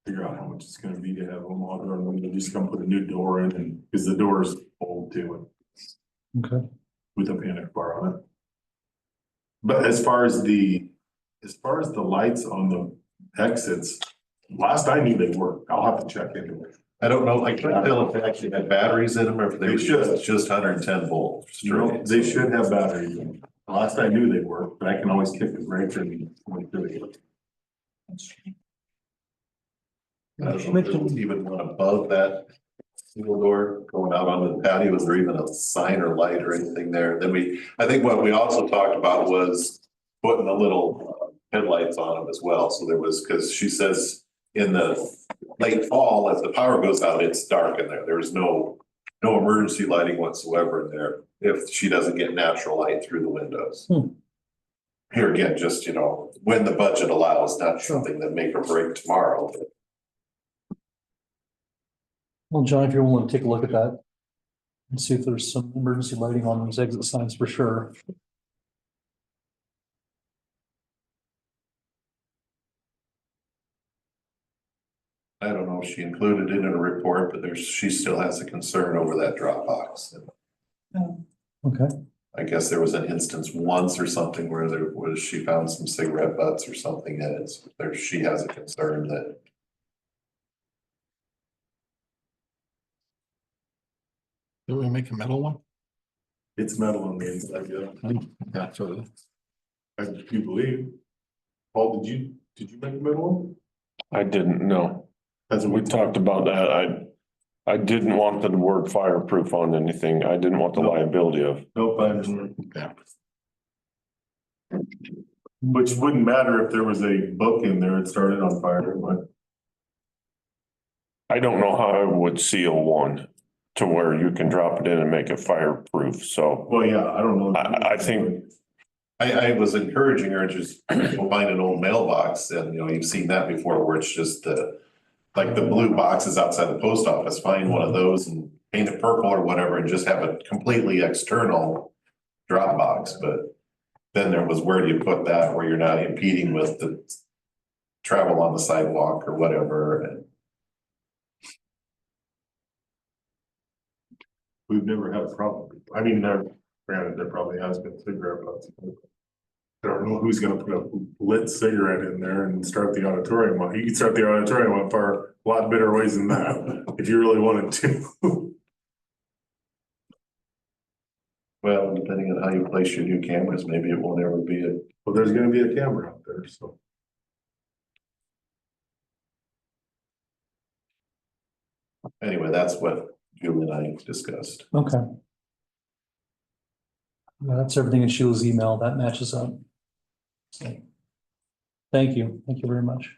figure out how much it's gonna be to have them all door, and we'll just come put a new door in, and because the door's old too, Okay. with a panic bar on it. But as far as the lights on the exits, last I knew they worked. I'll have to check into it. I don't know, I can't tell if they actually had batteries in them or if they They were should. just 110 volts. You know, they should have batteries in them. Last I knew they worked, but I can always kick the breaker and wait till they work. I don't know if there was even one above that single door going out onto the patio. Was there even a sign or light or anything there? Then I think what we also talked about was putting the little headlights on them as well. So there was, because she says in the late fall, as the power goes out, it's dark in there. There's no emergency lighting whatsoever in there if she doesn't get natural light through the windows. Here again, just, when the budget allows, not something that make or break tomorrow. Well, John, if you're willing to take a look at that and see if there's some emergency lighting on those exit signs for sure. I don't know if she included it in a report, but she still has a concern over that drop box. Okay. I guess there was an instance once or something where she found some cigarette butts or something in it. She has a concern that. Do we make a metal one? It's metal on the inside, yeah. Yeah, so I do believe. Paul, did you make a metal one? I didn't know. That's We talked about that. I didn't want the word fireproof on anything. I didn't want the liability of. Nope, I understand. yeah. Which wouldn't matter if there was a book in there, it started on fire, but I don't know how I would seal one to where you can drop it in and make it fireproof. So well, yeah, I don't know. I think I was encouraging her just go find an old mailbox and, you've seen that before where it's just like the blue boxes outside the post office, find one of those and paint it purple or whatever and just have a completely external drop box. But then there was, where do you put that where you're not impeding with the travel on the sidewalk or whatever? And we've never had a problem. I mean, granted, there probably has been cigarette butts. I don't know who's gonna put a lit cigarette in there and start the auditorium. You can start the auditorium on fire a lot better ways than that, if you really wanted to. well, depending on how you place your new cameras, maybe it won't ever be a. Well, there's gonna be a camera out there, so. Anyway, that's what Julie and I discussed. Okay. Yeah, that's everything in Sheila's email. That matches up. So, thank you. Thank you very much.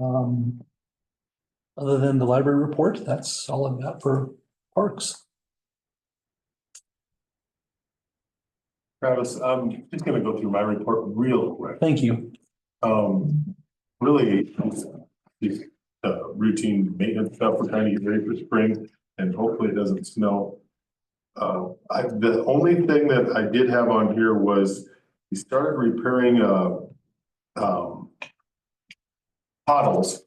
Other than the library report, that's all I've got for parks. Travis, I'm just gonna go through my report real quick. Thank you. Really, it's routine maintenance stuff. We're trying to get ready for spring and hopefully it doesn't snow. The only thing that I did have on here was we started repairing a Puddles,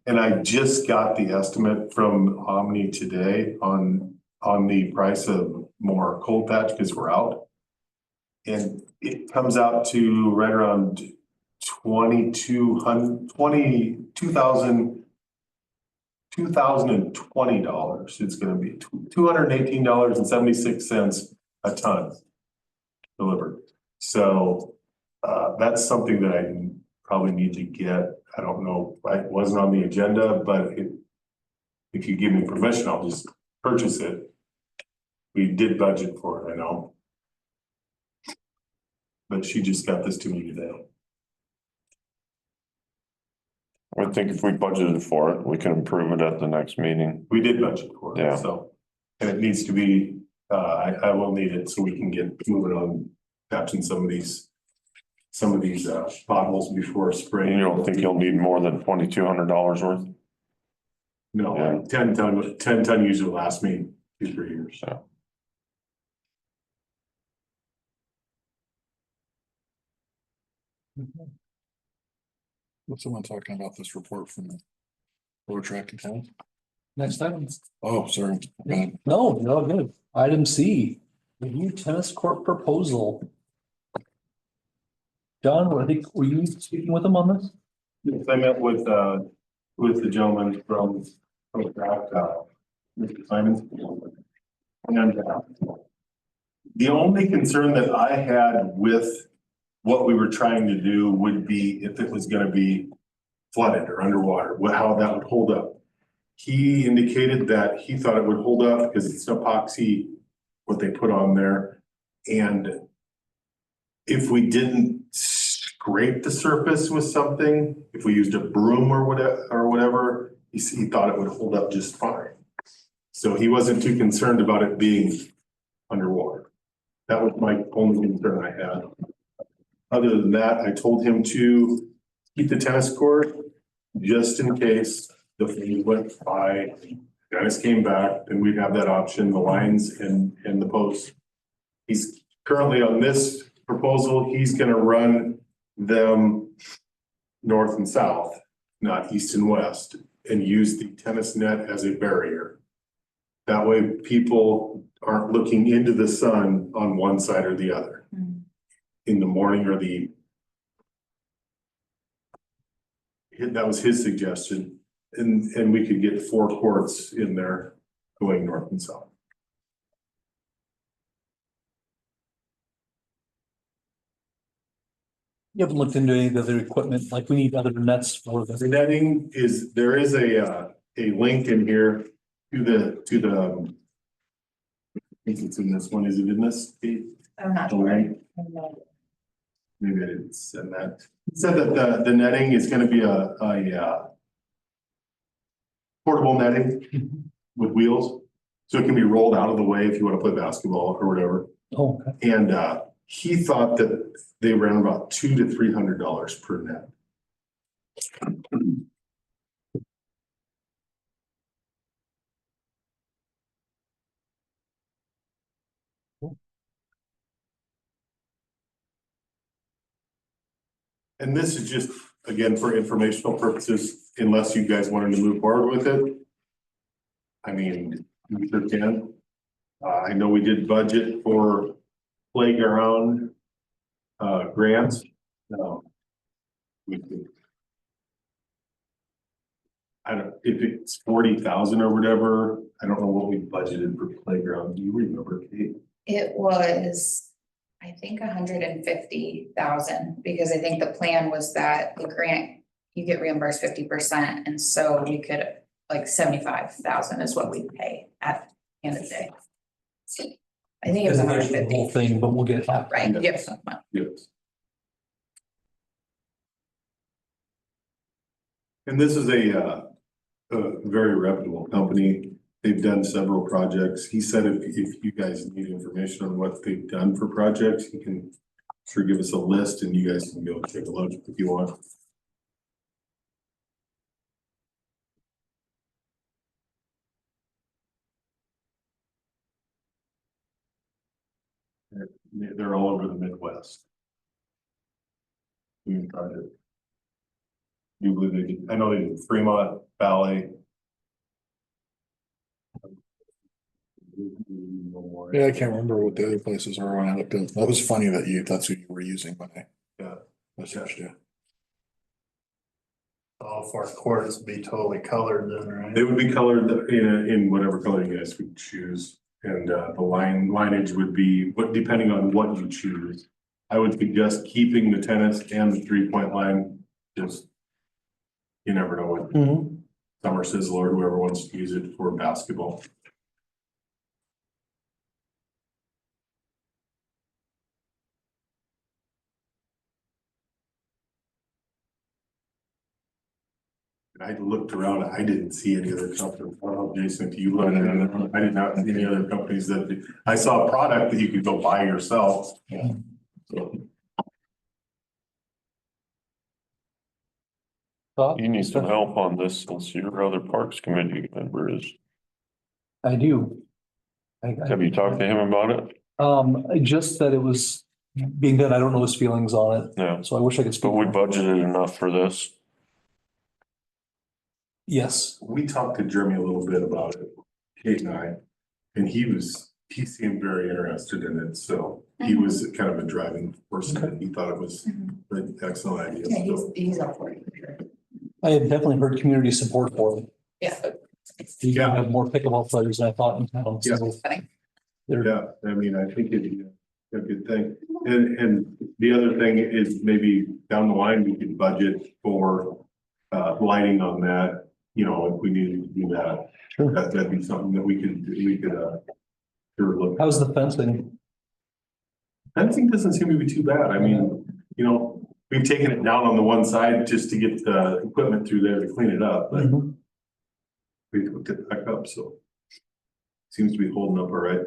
and I just got the estimate from Omni today on the price of more cold patch because we're out. And it comes out to right around $2,020. It's gonna be $218.76 a ton delivered. So that's something that I probably need to get. I don't know, it wasn't on the agenda, but if you give me permission, I'll just purchase it. We did budget for it, I know. But she just got this to me today. I think if we budgeted for it, we can improve it at the next meeting. We did budget for Yeah. it, so. And it needs to be, I will need it so we can get moving on patching some of these potholes before spring. And you don't think you'll need more than $2,200 worth? No, Yeah. 10 ton usually lasts me 2-3 years. So. Was someone talking about this report from the road track account? Next item. Oh, sorry. Bad. No, no, good. Item C, review tennis court proposal. John, I think, were you speaking with them on this? Yes, I met with the gentleman from Mr. Simons. And the only concern that I had with what we were trying to do would be if it was gonna be flooded or underwater, how that would hold up. He indicated that he thought it would hold up because it's epoxy, what they put on there. And if we didn't scrape the surface with something, if we used a broom or whatever, he thought it would hold up just fine. So he wasn't too concerned about it being underwater. That was my only concern I had. Other than that, I told him to keep the tennis court just in case the fleet went by, guys came back, then we'd have that option, the lines and the posts. He's currently on this proposal, he's gonna run them north and south, not east and west, and use the tennis net as a barrier. That way people aren't looking into the sun on one side or the other in the morning or the evening. That was his suggestion. And we could get 4 courts in there going north and south. You haven't looked into any of the other equipment, like we need other nets for The this. netting there is a link in here to the. I think it's in this one. Is it in this? I'm not The sure. link? Maybe I didn't send that. It said that the netting is gonna be a portable netting with wheels. So it can be rolled out of the way if you want to play basketball or whatever. Oh, okay. And he thought that they ran about $200 to $300 per net. And this is just, again, for informational purposes, unless you guys wanted to move forward with it. I mean, you sure can. I know we did budget for playground grants. We could. I don't, if it's 40,000 or whatever, I don't know what we budgeted for playground. Do you remember, Kate? It was, I think 150,000, because I think the plan was that the grant, you get reimbursed 50%, and so we could, like 75,000 is what we pay at the end of the day. I think it was The whole 150, thing, but we'll get half. right, yes. Yes. And this is a very reputable company. They've done several projects. He said if you guys need information on what they've done for projects, he can sure give us a list and you guys can go take a look if you want. They're all over the Midwest. Doing projects. do believe they did, I know they did Fremont Valley. Yeah, I can't remember what the other places are when I looked at. That was funny that that's who you were using when I. Yeah. Messaged you. All four courts would be totally colored then, right? They would be colored in whatever color you guys would choose. And the lineage would be, depending on what you choose. I would suggest keeping the tennis and the 3-point line, just. You never know what Mhm. Summer Sizzle or whoever wants to use it for basketball. I looked around, I didn't see any other companies. I don't know, Jason, do you look at it? I did not see any other companies I saw a product that you could go buy yourself. Yeah. So, You need some help on this since your other Parks Committee member is. I do. Have you talked to him about it? Just that it was being done, I don't know his feelings on it, No, so I wish I could speak. but we budgeted enough for this. Yes, we talked to Jeremy a little bit about it, Kate and I, and he seemed very interested in it, so he was kind of a driving person, and he thought it was an excellent idea. Yeah, So, he's up for it. For sure. I have definitely heard community support for it. Yeah. You Yeah. have more pickleball players than I thought in town. Yeah. So Funny. they're, yeah, I mean, I think it'd be a good thing. And the other thing is maybe down the line, we could budget for lighting on that, you know, if we needed to do that. Sure. That'd be something that we could sure look. How's the fencing? Fencing doesn't seem to be too bad. I mean, you know, we've taken it down on the one side just to get the equipment through there to clean it up, but Mhm. we hooked it back up, so. Seems to be holding up all right.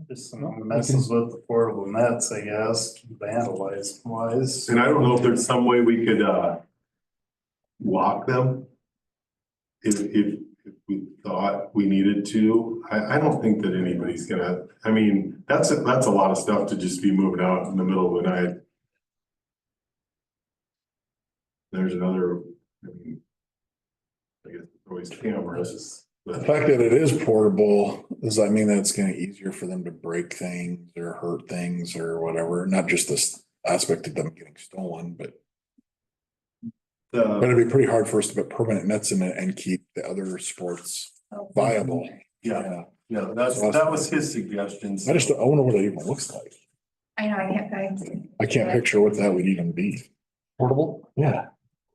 Just some messes with the portable nets, I guess, wise. And I don't know if there's some way we could lock them. If we thought we needed to, I don't think that anybody's gonna, I mean, that's a lot of stuff to just be moving out in the middle of the night. There's another, I mean. I guess always cameras, The but fact that it is portable, does that mean that it's gonna be easier for them to break things or hurt things or whatever? Not just this aspect of them getting stolen, but it'd be pretty hard for us to put permanent nets in it and keep the other sports viable. yeah, that was his suggestion. I wonder what it even looks like. I know, I can't picture what that would even be. Portable? Yeah.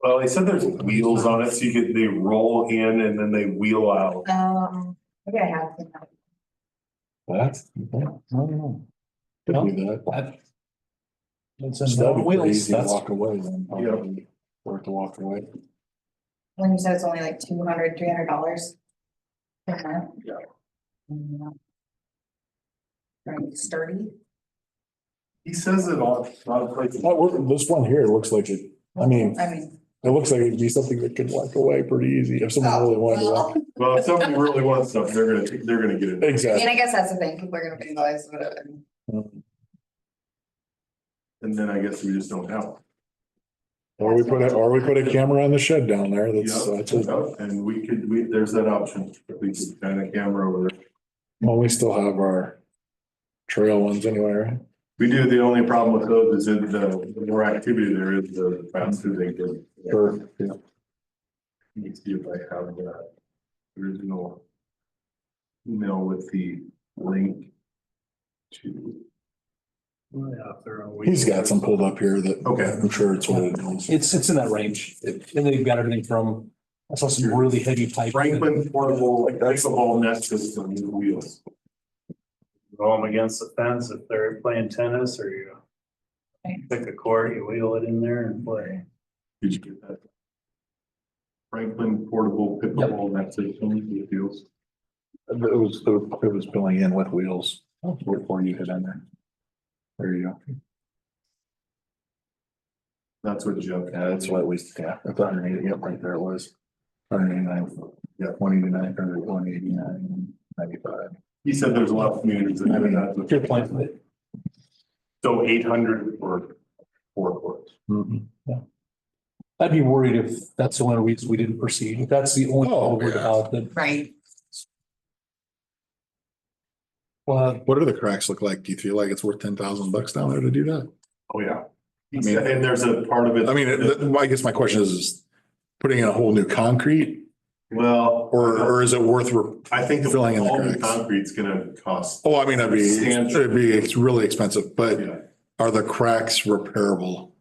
Well, they said there's wheels on it, so they roll in and then they wheel out. Maybe I have. seen that. That's. I don't know. Could be that. It's So a that'd be pretty wheels, easy to that's, walk away then. Yeah. Or to walk away. When you said it's only like $200-$300. Yeah. Very sturdy. He says it all, a lot of places. This one here looks like it, I mean, I mean. it looks like it'd be something that could walk away pretty easy if someone really wanted to walk. Well, if somebody really wants something, they're gonna get it. I Exactly. mean, I guess that's the thing, people are gonna realize whatever. And then I guess we just don't have. Or we put a camera on the shed down there. That's, Yeah, and there's that option, if we could kind of camera over there. well, we still have our trail ones anyway, right? We do, the only problem with those is that the more activity there is, the faster they get. Sure, yeah. Let me see if I have that original email with the link to. He's got some pulled up here that. Okay. I'm sure it's what it is. it's in that range. And they've got everything from, I saw some really heavy pipe. Franklin portable pickleball net system with wheels. Roll them against the fence if they're playing tennis or you pick a court, you wheel it in there and play. Did you get that? Franklin portable pickleball net system with wheels. It was filling in with wheels before you hit in there. There you go. That's what Jeff. Yeah, that's what we, yeah, that's 180, yep, right there it was. 189, yeah, 189, or 189, 95. He said there's a lot of communities that I have mean, that. Good point. So 800 for 4 courts. Yeah. I'd be worried if that's the only reason we didn't proceed. If that's the only Oh, thing we're worried yeah. about, then, Right. well, What do the cracks look like? Do you feel like it's worth $10,000 down there to do that? Oh, yeah. I mean- And there's a part of it. I mean, I guess my question is putting in a whole new concrete Well. or is it worth? I think the filling in the all new cracks? concrete's gonna cost. Oh, I mean, it's really expensive, but Yeah. are the cracks repairable?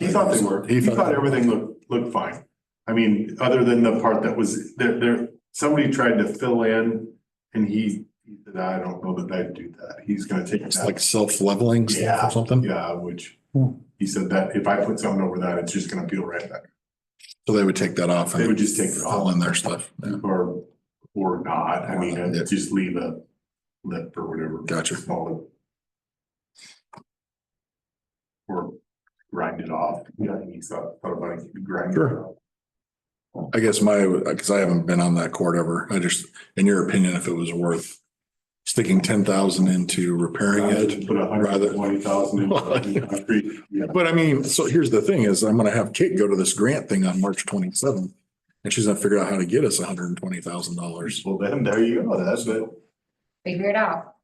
He thought they were. He thought everything looked fine. I mean, other than the part that was there, somebody tried to fill in and he said, I don't know that I'd do that. He's gonna take It's that. like self-leveling stuff Yeah, or something? yeah, which Hmm. he said that if I put something over that, it's just gonna peel right back. So they would take that off and They would just take it fill off. in their stuff. Yeah. Or not. I mean, Yeah. just leave a lip or whatever. Gotcha. Small lip. Or grind it off. Yeah, he thought about it, grind it Sure. off. I guess because I haven't been on that court ever, I just, in your opinion, if it was worth sticking 10,000 into repairing it. Put 120,000 in concrete. Yeah. But I mean, so here's the thing is I'm gonna have Kate go to this grant thing on March 27th. And she's gonna figure out how to get us $120,000. Well, then there you go. That's it. Figure it out.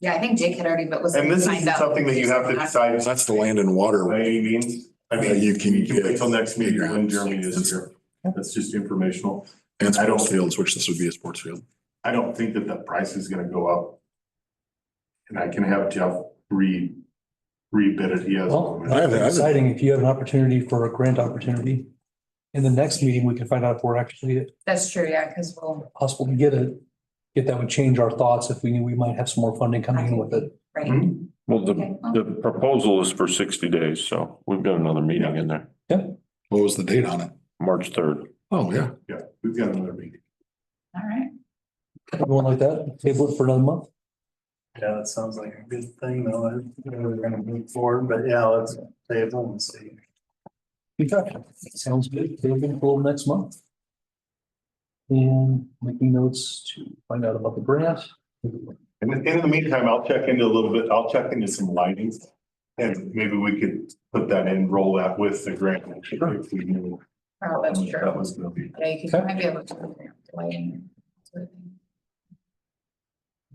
Yeah, I think Jake had already, but was. And this signed is up. something that you have to decide That's the land and water. by any means. I that mean, you can you can wait get till next meeting when playgrounds Jeremy is and here. That's just informational. And I don't- sports fields, which this would be a sports field. I don't think that the price is gonna go up. And I can have Jeff rebid it. He has. well, I haven't- exciting if you have an opportunity for a grant opportunity. In the next meeting, we can find out if we're actually That's true, yeah, because we'll, possible to get it. If that would change our thoughts, if we knew we might have some more funding coming in with it. right. Mhm. Well, Okay, well. the proposal is for 60 days, so we've got another meeting in there, What was the date on it? March 3rd. Oh, yeah. Yeah, we've got another meeting. All right. Everyone like that, table it for another month. Yeah, that sounds like a good thing though. We're gonna move forward, but yeah, let's table and see. Okay, sounds good. Table for next month. And making notes to find out about the grant. And in the meantime, I'll check into some lighting. And maybe we could put that in, roll that with the grant. If we knew Oh, that's that true. was gonna be. Yeah, you might be able to delay in.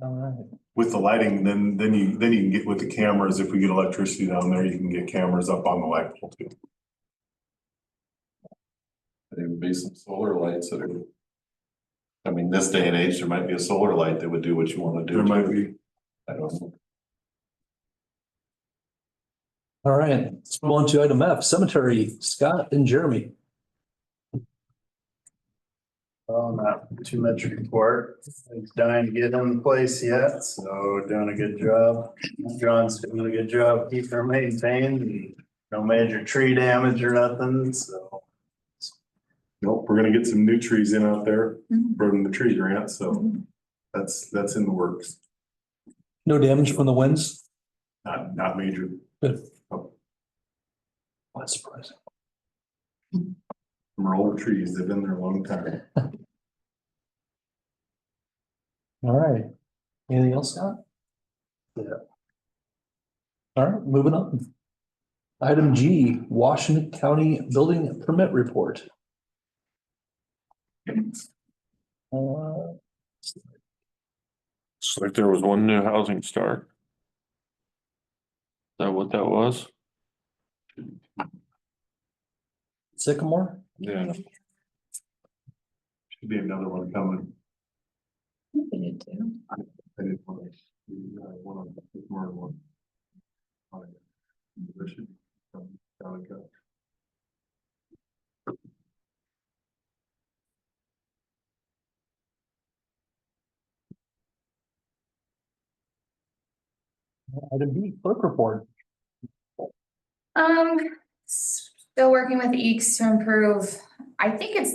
All right. With the lighting, then you can get with the cameras. If we get electricity down there, you can get cameras up on the light pole too. There would be some solar lights that are. I mean, this day and age, there might be a solar light that would do what you want to do. There might be. I don't know. All right, let's move on to item F, cemetery, Scott and Jeremy. Well, not too much report. He's dying to get in place yet, so doing a good job. John's doing a good job keeping her maintained and no major tree damage or nothing, so. Nope, we're gonna get some new trees in out there Mhm. from the tree grant, so Mhm. that's in the works. No damage from the winds? Not major. Good. That's surprising. From our older trees, they've been there a long time. All right. Anything else, Scott? Yeah. All right, moving on. Item G, Washington County Building Permit Report. Looks like there was one new housing start. Is that what that was? Sycamore? Yeah. Should be another one coming. We did too. I didn't want to see, one on more than one. There should be some down and go. Item B, clerk report. Still working with EECS to improve. I think it's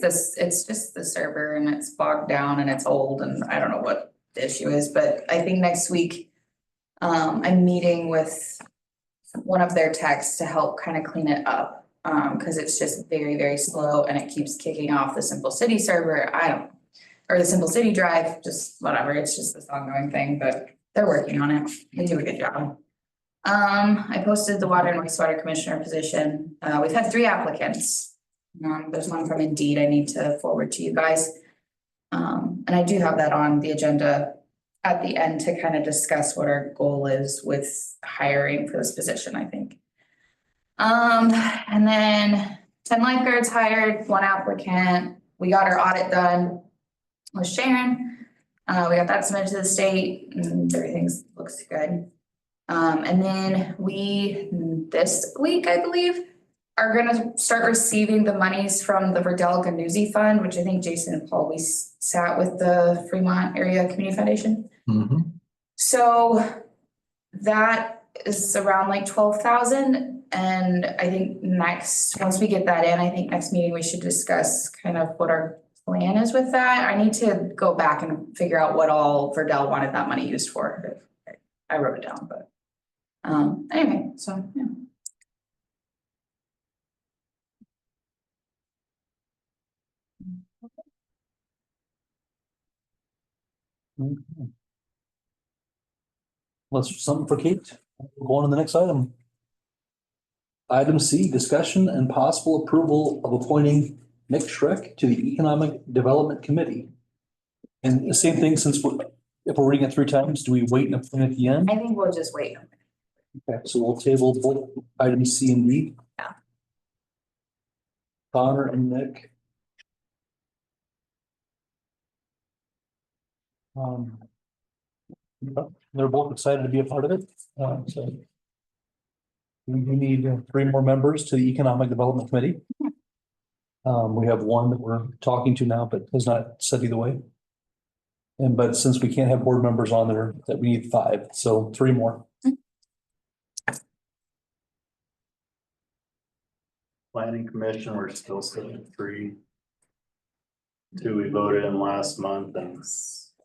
just the server and it's bogged down and it's old and I don't know what the issue is, but I think next week. I'm meeting with one of their techs to help kind of clean it up. Cause it's just very, very slow and it keeps kicking off the Simple City server. Or the Simple City drive, just whatever. It's just this ongoing thing, but they're working on it. They do a good job. I posted the water and wastewater commissioner position. We've had 3 applicants. There's one from Indeed I need to forward to you guys. And I do have that on the agenda at the end to kind of discuss what our goal is with hiring for this position, I think. And then 10 lifeguards hired, 1 applicant. We got our audit done with Sharon. We got that submitted to the state and everything looks good. And then we, this week, I believe, are gonna start receiving the monies from the Verdell Ganuzzi Fund, which I think Jason and Paul, we sat with the Fremont Area Community Foundation. So that is around like 12,000. And I think once we get that in, I think next meeting we should discuss kind of what our plan is with that. I need to go back and figure out what all Verdell wanted that money used for. I wrote it down, but anyway, so yeah. Let's something for Kate. We'll go on to the next item. Item C, discussion and possible approval of appointing Nick Schreck to the Economic Development Committee. And the same thing, since if we're reading it 3 times, do we wait and appoint at the end? I think we'll just wait. Okay, so we'll table both items C and D. Yeah. Connor and Nick. They're both excited to be a part of it, so. We need 3 more members to the Economic Development Committee. We have 1 that we're talking to now, but has not said either way. But since we can't have board members on there, that we need 5, so 3 more. Planning commission, we're still sitting at 3. 2 we voted in last month and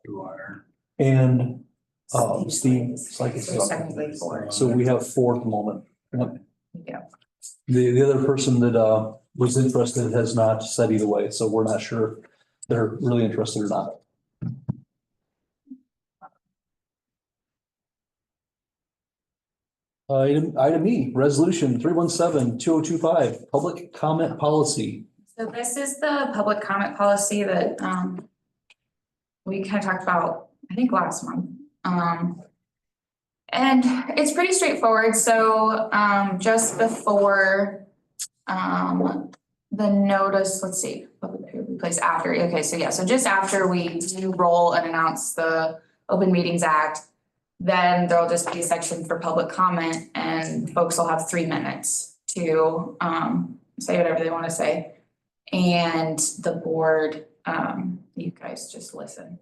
2 are. And Steve, it's like, So technically 4. so we have 4 at the moment. Yeah. The other person that was interested has not said either way, so we're not sure if they're really interested or not. Item E, resolution 317-2025, public comment policy. So this is the public comment policy that we kind of talked about, I think last month. And it's pretty straightforward. So just before the notice, let's see, what would we place after? Okay, so yeah, so just after we do roll and announce the Open Meetings Act, then there'll just be a section for public comment and folks will have 3 minutes to say whatever they want to say. And the board, you guys just listen.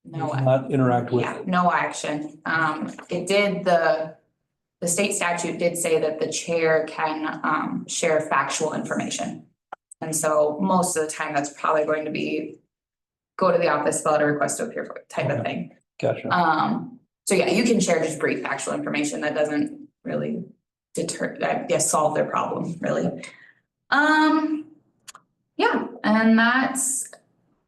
No, Not interact with. yeah, no action. It did, the state statute did say that the chair can share factual information. And so most of the time, that's probably going to be go to the office, fill out a request to appear for type of thing. Gotcha. So yeah, you can share just brief factual information that doesn't really deter, I guess, solve their problem, really. Yeah, and that's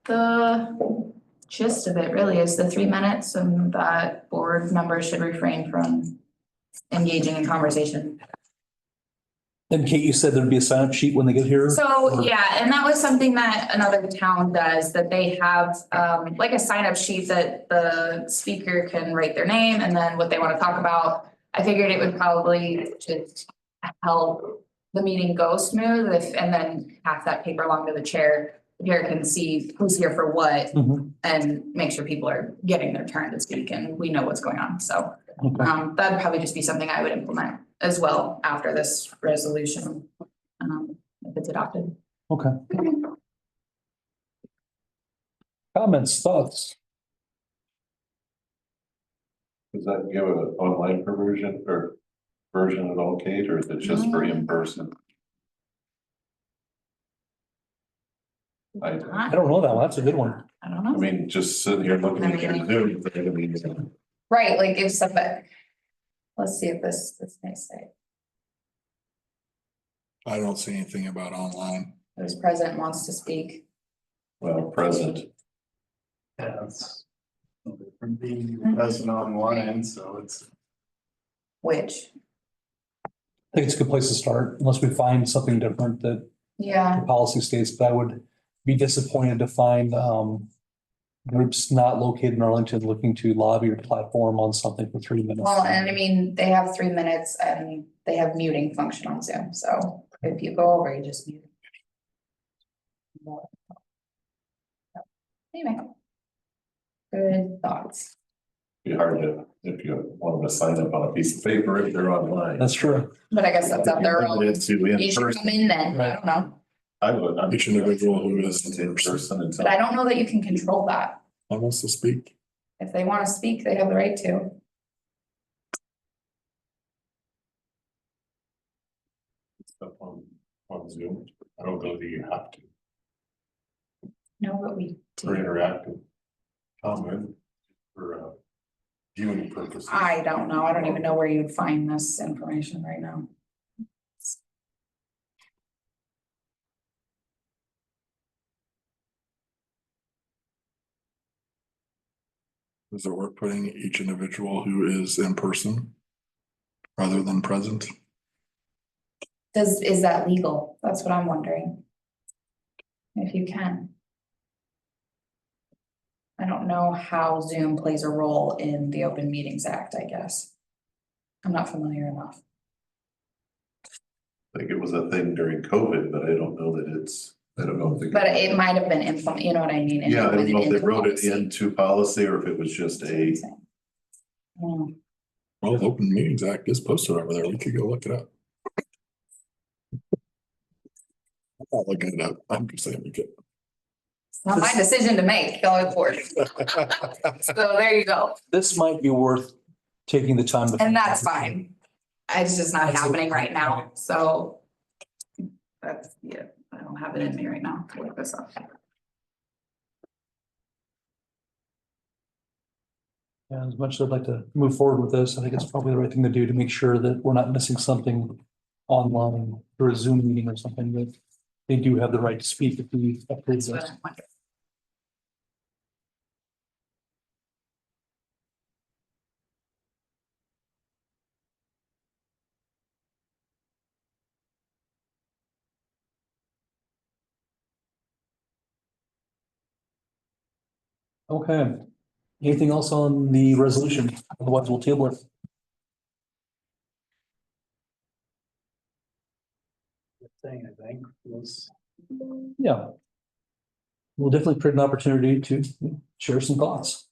the gist of it, really, is the 3 minutes, and that board members should refrain from engaging in conversation. And Kate, you said there'd be a sign-up sheet when they get here? So, yeah, and that was something that another town does, that they have like a sign-up sheet that the speaker can write their name and then what they want to talk about. I figured it would probably just help the meeting go smooth and then pass that paper along to the chair. The chair can see who's here for what and make sure people are getting their turn to speak and we know what's going on. So that'd probably just be something I would implement as well after this resolution, if it's adopted. Okay. Comments, thoughts? Does that give an online version at all, Kate, or is it just for in person? I don't know that one. That's a good one. I don't know. I mean, just sitting here looking at your Zoom, I mean, Right, like if somebody, let's see if this may say, I don't see anything about online. who's present wants to speak. well, present. Yeah, it's from being present online, so it's. Which, think it's a good place to start, unless we find something different that Yeah, the policy states, but I would be disappointed to find, groups not located in Arlington looking to lobby or platform on something for 3 minutes. well, and I mean, they have 3 minutes and they have muting function on Zoom, so if you go over, you just mute. Anyway. Good thoughts. Be hard to, if you want to sign up on a piece of paper, if they're online. That's true. But I guess that's up their own. Limited to in You should person. come in then, I don't know, I would. I'm Each individual who is in person and but I don't know that you can control that. wants to speak. If they wanna speak, they have the right to. Stuff on Zoom. I don't know that you have to, No, but we for do. interactive comment, for viewing purposes. I don't know, I don't even know where you'd find this information right now. Is it worth putting each individual who is in person rather than present? Is that legal? That's what I'm wondering. If you can. I don't know how Zoom plays a role in the Open Meetings Act, I guess. I'm not familiar enough. I think it was a thing during COVID, but I don't know that it's, I don't know. But it might have been implemented, you know what I mean? Yeah, I don't know if they implemented wrote it policy. into policy or if it was just a, Hmm. Well, the Open Meetings Act is posted over there. We could go look it up. I'm not looking it up. I'm just saying we could. It's not my decision to make going forward. So there you go. This might be worth taking the time to. And that's fine. It's just not happening right now, so. That's, yeah, I don't have it in me right now to look this up. Yeah, as much as I'd like to move forward with this, I think it's probably the right thing to do to make sure that we're not missing something online or a Zoom meeting or something, that they do have the right to speak if we approve That's this. what I'm wondering. Okay. Anything else on the resolution? Otherwise, we'll table it. Thing, I think, was. Yeah. We'll definitely create an opportunity to share some thoughts.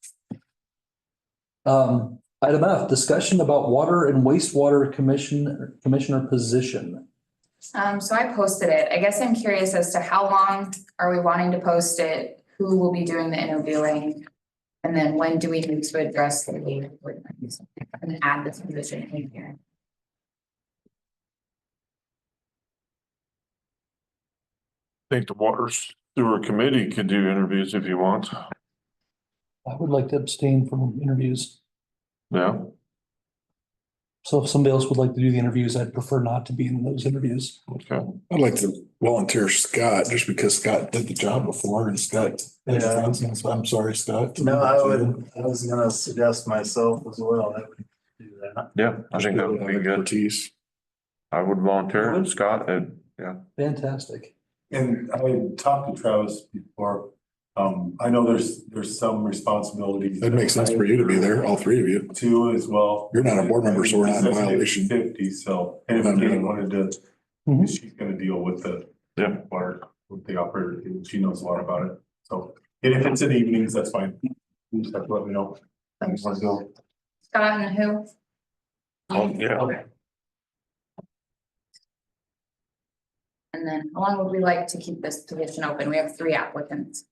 Item F, discussion about water and wastewater commissioner position. So I posted it. I guess I'm curious as to how long are we wanting to post it? Who will be doing the interviewing? And then when do we need to address the lead and add this position in here? I think the water sewer committee could do interviews if you want. I would like to abstain from interviews. Yeah, So if somebody else would like to do the interviews, I'd prefer not to be in those interviews. okay. I'd like to volunteer Scott, just because Scott did the job before and Scott. Yeah. So I'm sorry, Scott. No, I was gonna suggest myself as well, that we do that. Yeah, I think that would be good. Expertise. I would volunteer, Scott, and yeah. Fantastic. And I talked to Travis before. I know there's some responsibilities. It makes sense for you to be there, all three of you. Too as well. You're not a board member, so we're not in It says violation. 50, so, and if Kate wanted to, Mhm. she's gonna deal with the. Yeah. Water, with the operator, and she knows a lot about it, so, and if it's in the evenings, that's fine. You just have to let me know. I just wanna go. Scott and who? Oh, yeah. Okay. And then how long would we like to keep this position open? We have 3 applicants.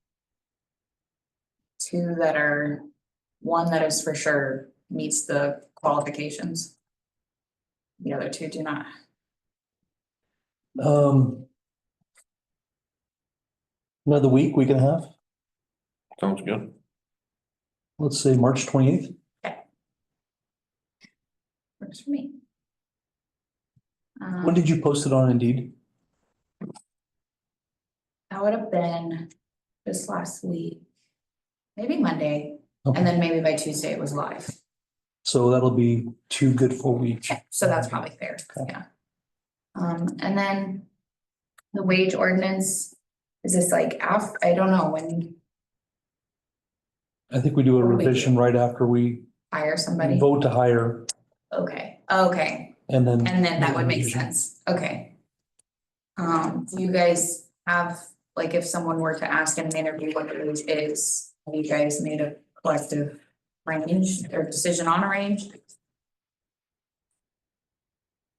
2 that are, 1 that is for sure meets the qualifications. The other 2 do not. Another week and a half, Sounds good. let's say March 28th. Works for me. When did you post it on Indeed? That would have been this last week. Maybe Monday, Okay. and then maybe by Tuesday it was live. So that'll be 2 good full weeks. So that's probably fair, yeah. And then the wage ordinance, is this like I don't know, when I think we do a revision right after we hire somebody? vote to hire Okay, and then. and then that would make revision. sense, okay. Do you guys have, like, if someone were to ask in an interview what the wage is, have you guys made a collective range or decision on a range?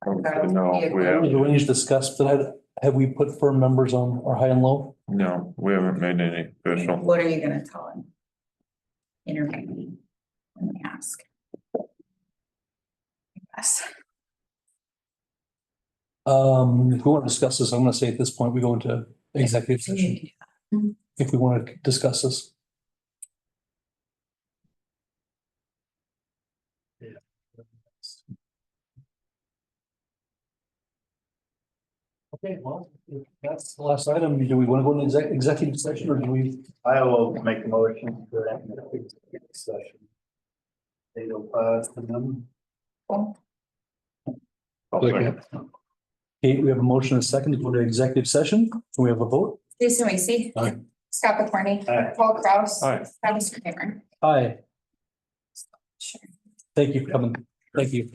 No, we The haven't, range discussed, but have we put firm numbers on our high and low? no, we haven't made any official. What are you gonna tell them? Interview when they ask. Yes. If we want to discuss this, I'm gonna say at this point, we go into executive session. If we want to discuss this. Okay, well, if that's the last item. Do we want to go into executive session or do we? I will make a motion for that session. 8:05 for them. I'll second. Okay, we have a motion and a second to go to executive session. Can we have a vote? Jason Weasey. Aye. Scott McCorney. Aye. Paul Kraus. Aye. Travis Kramer. Aye. Sure. Thank you for coming. Thank you.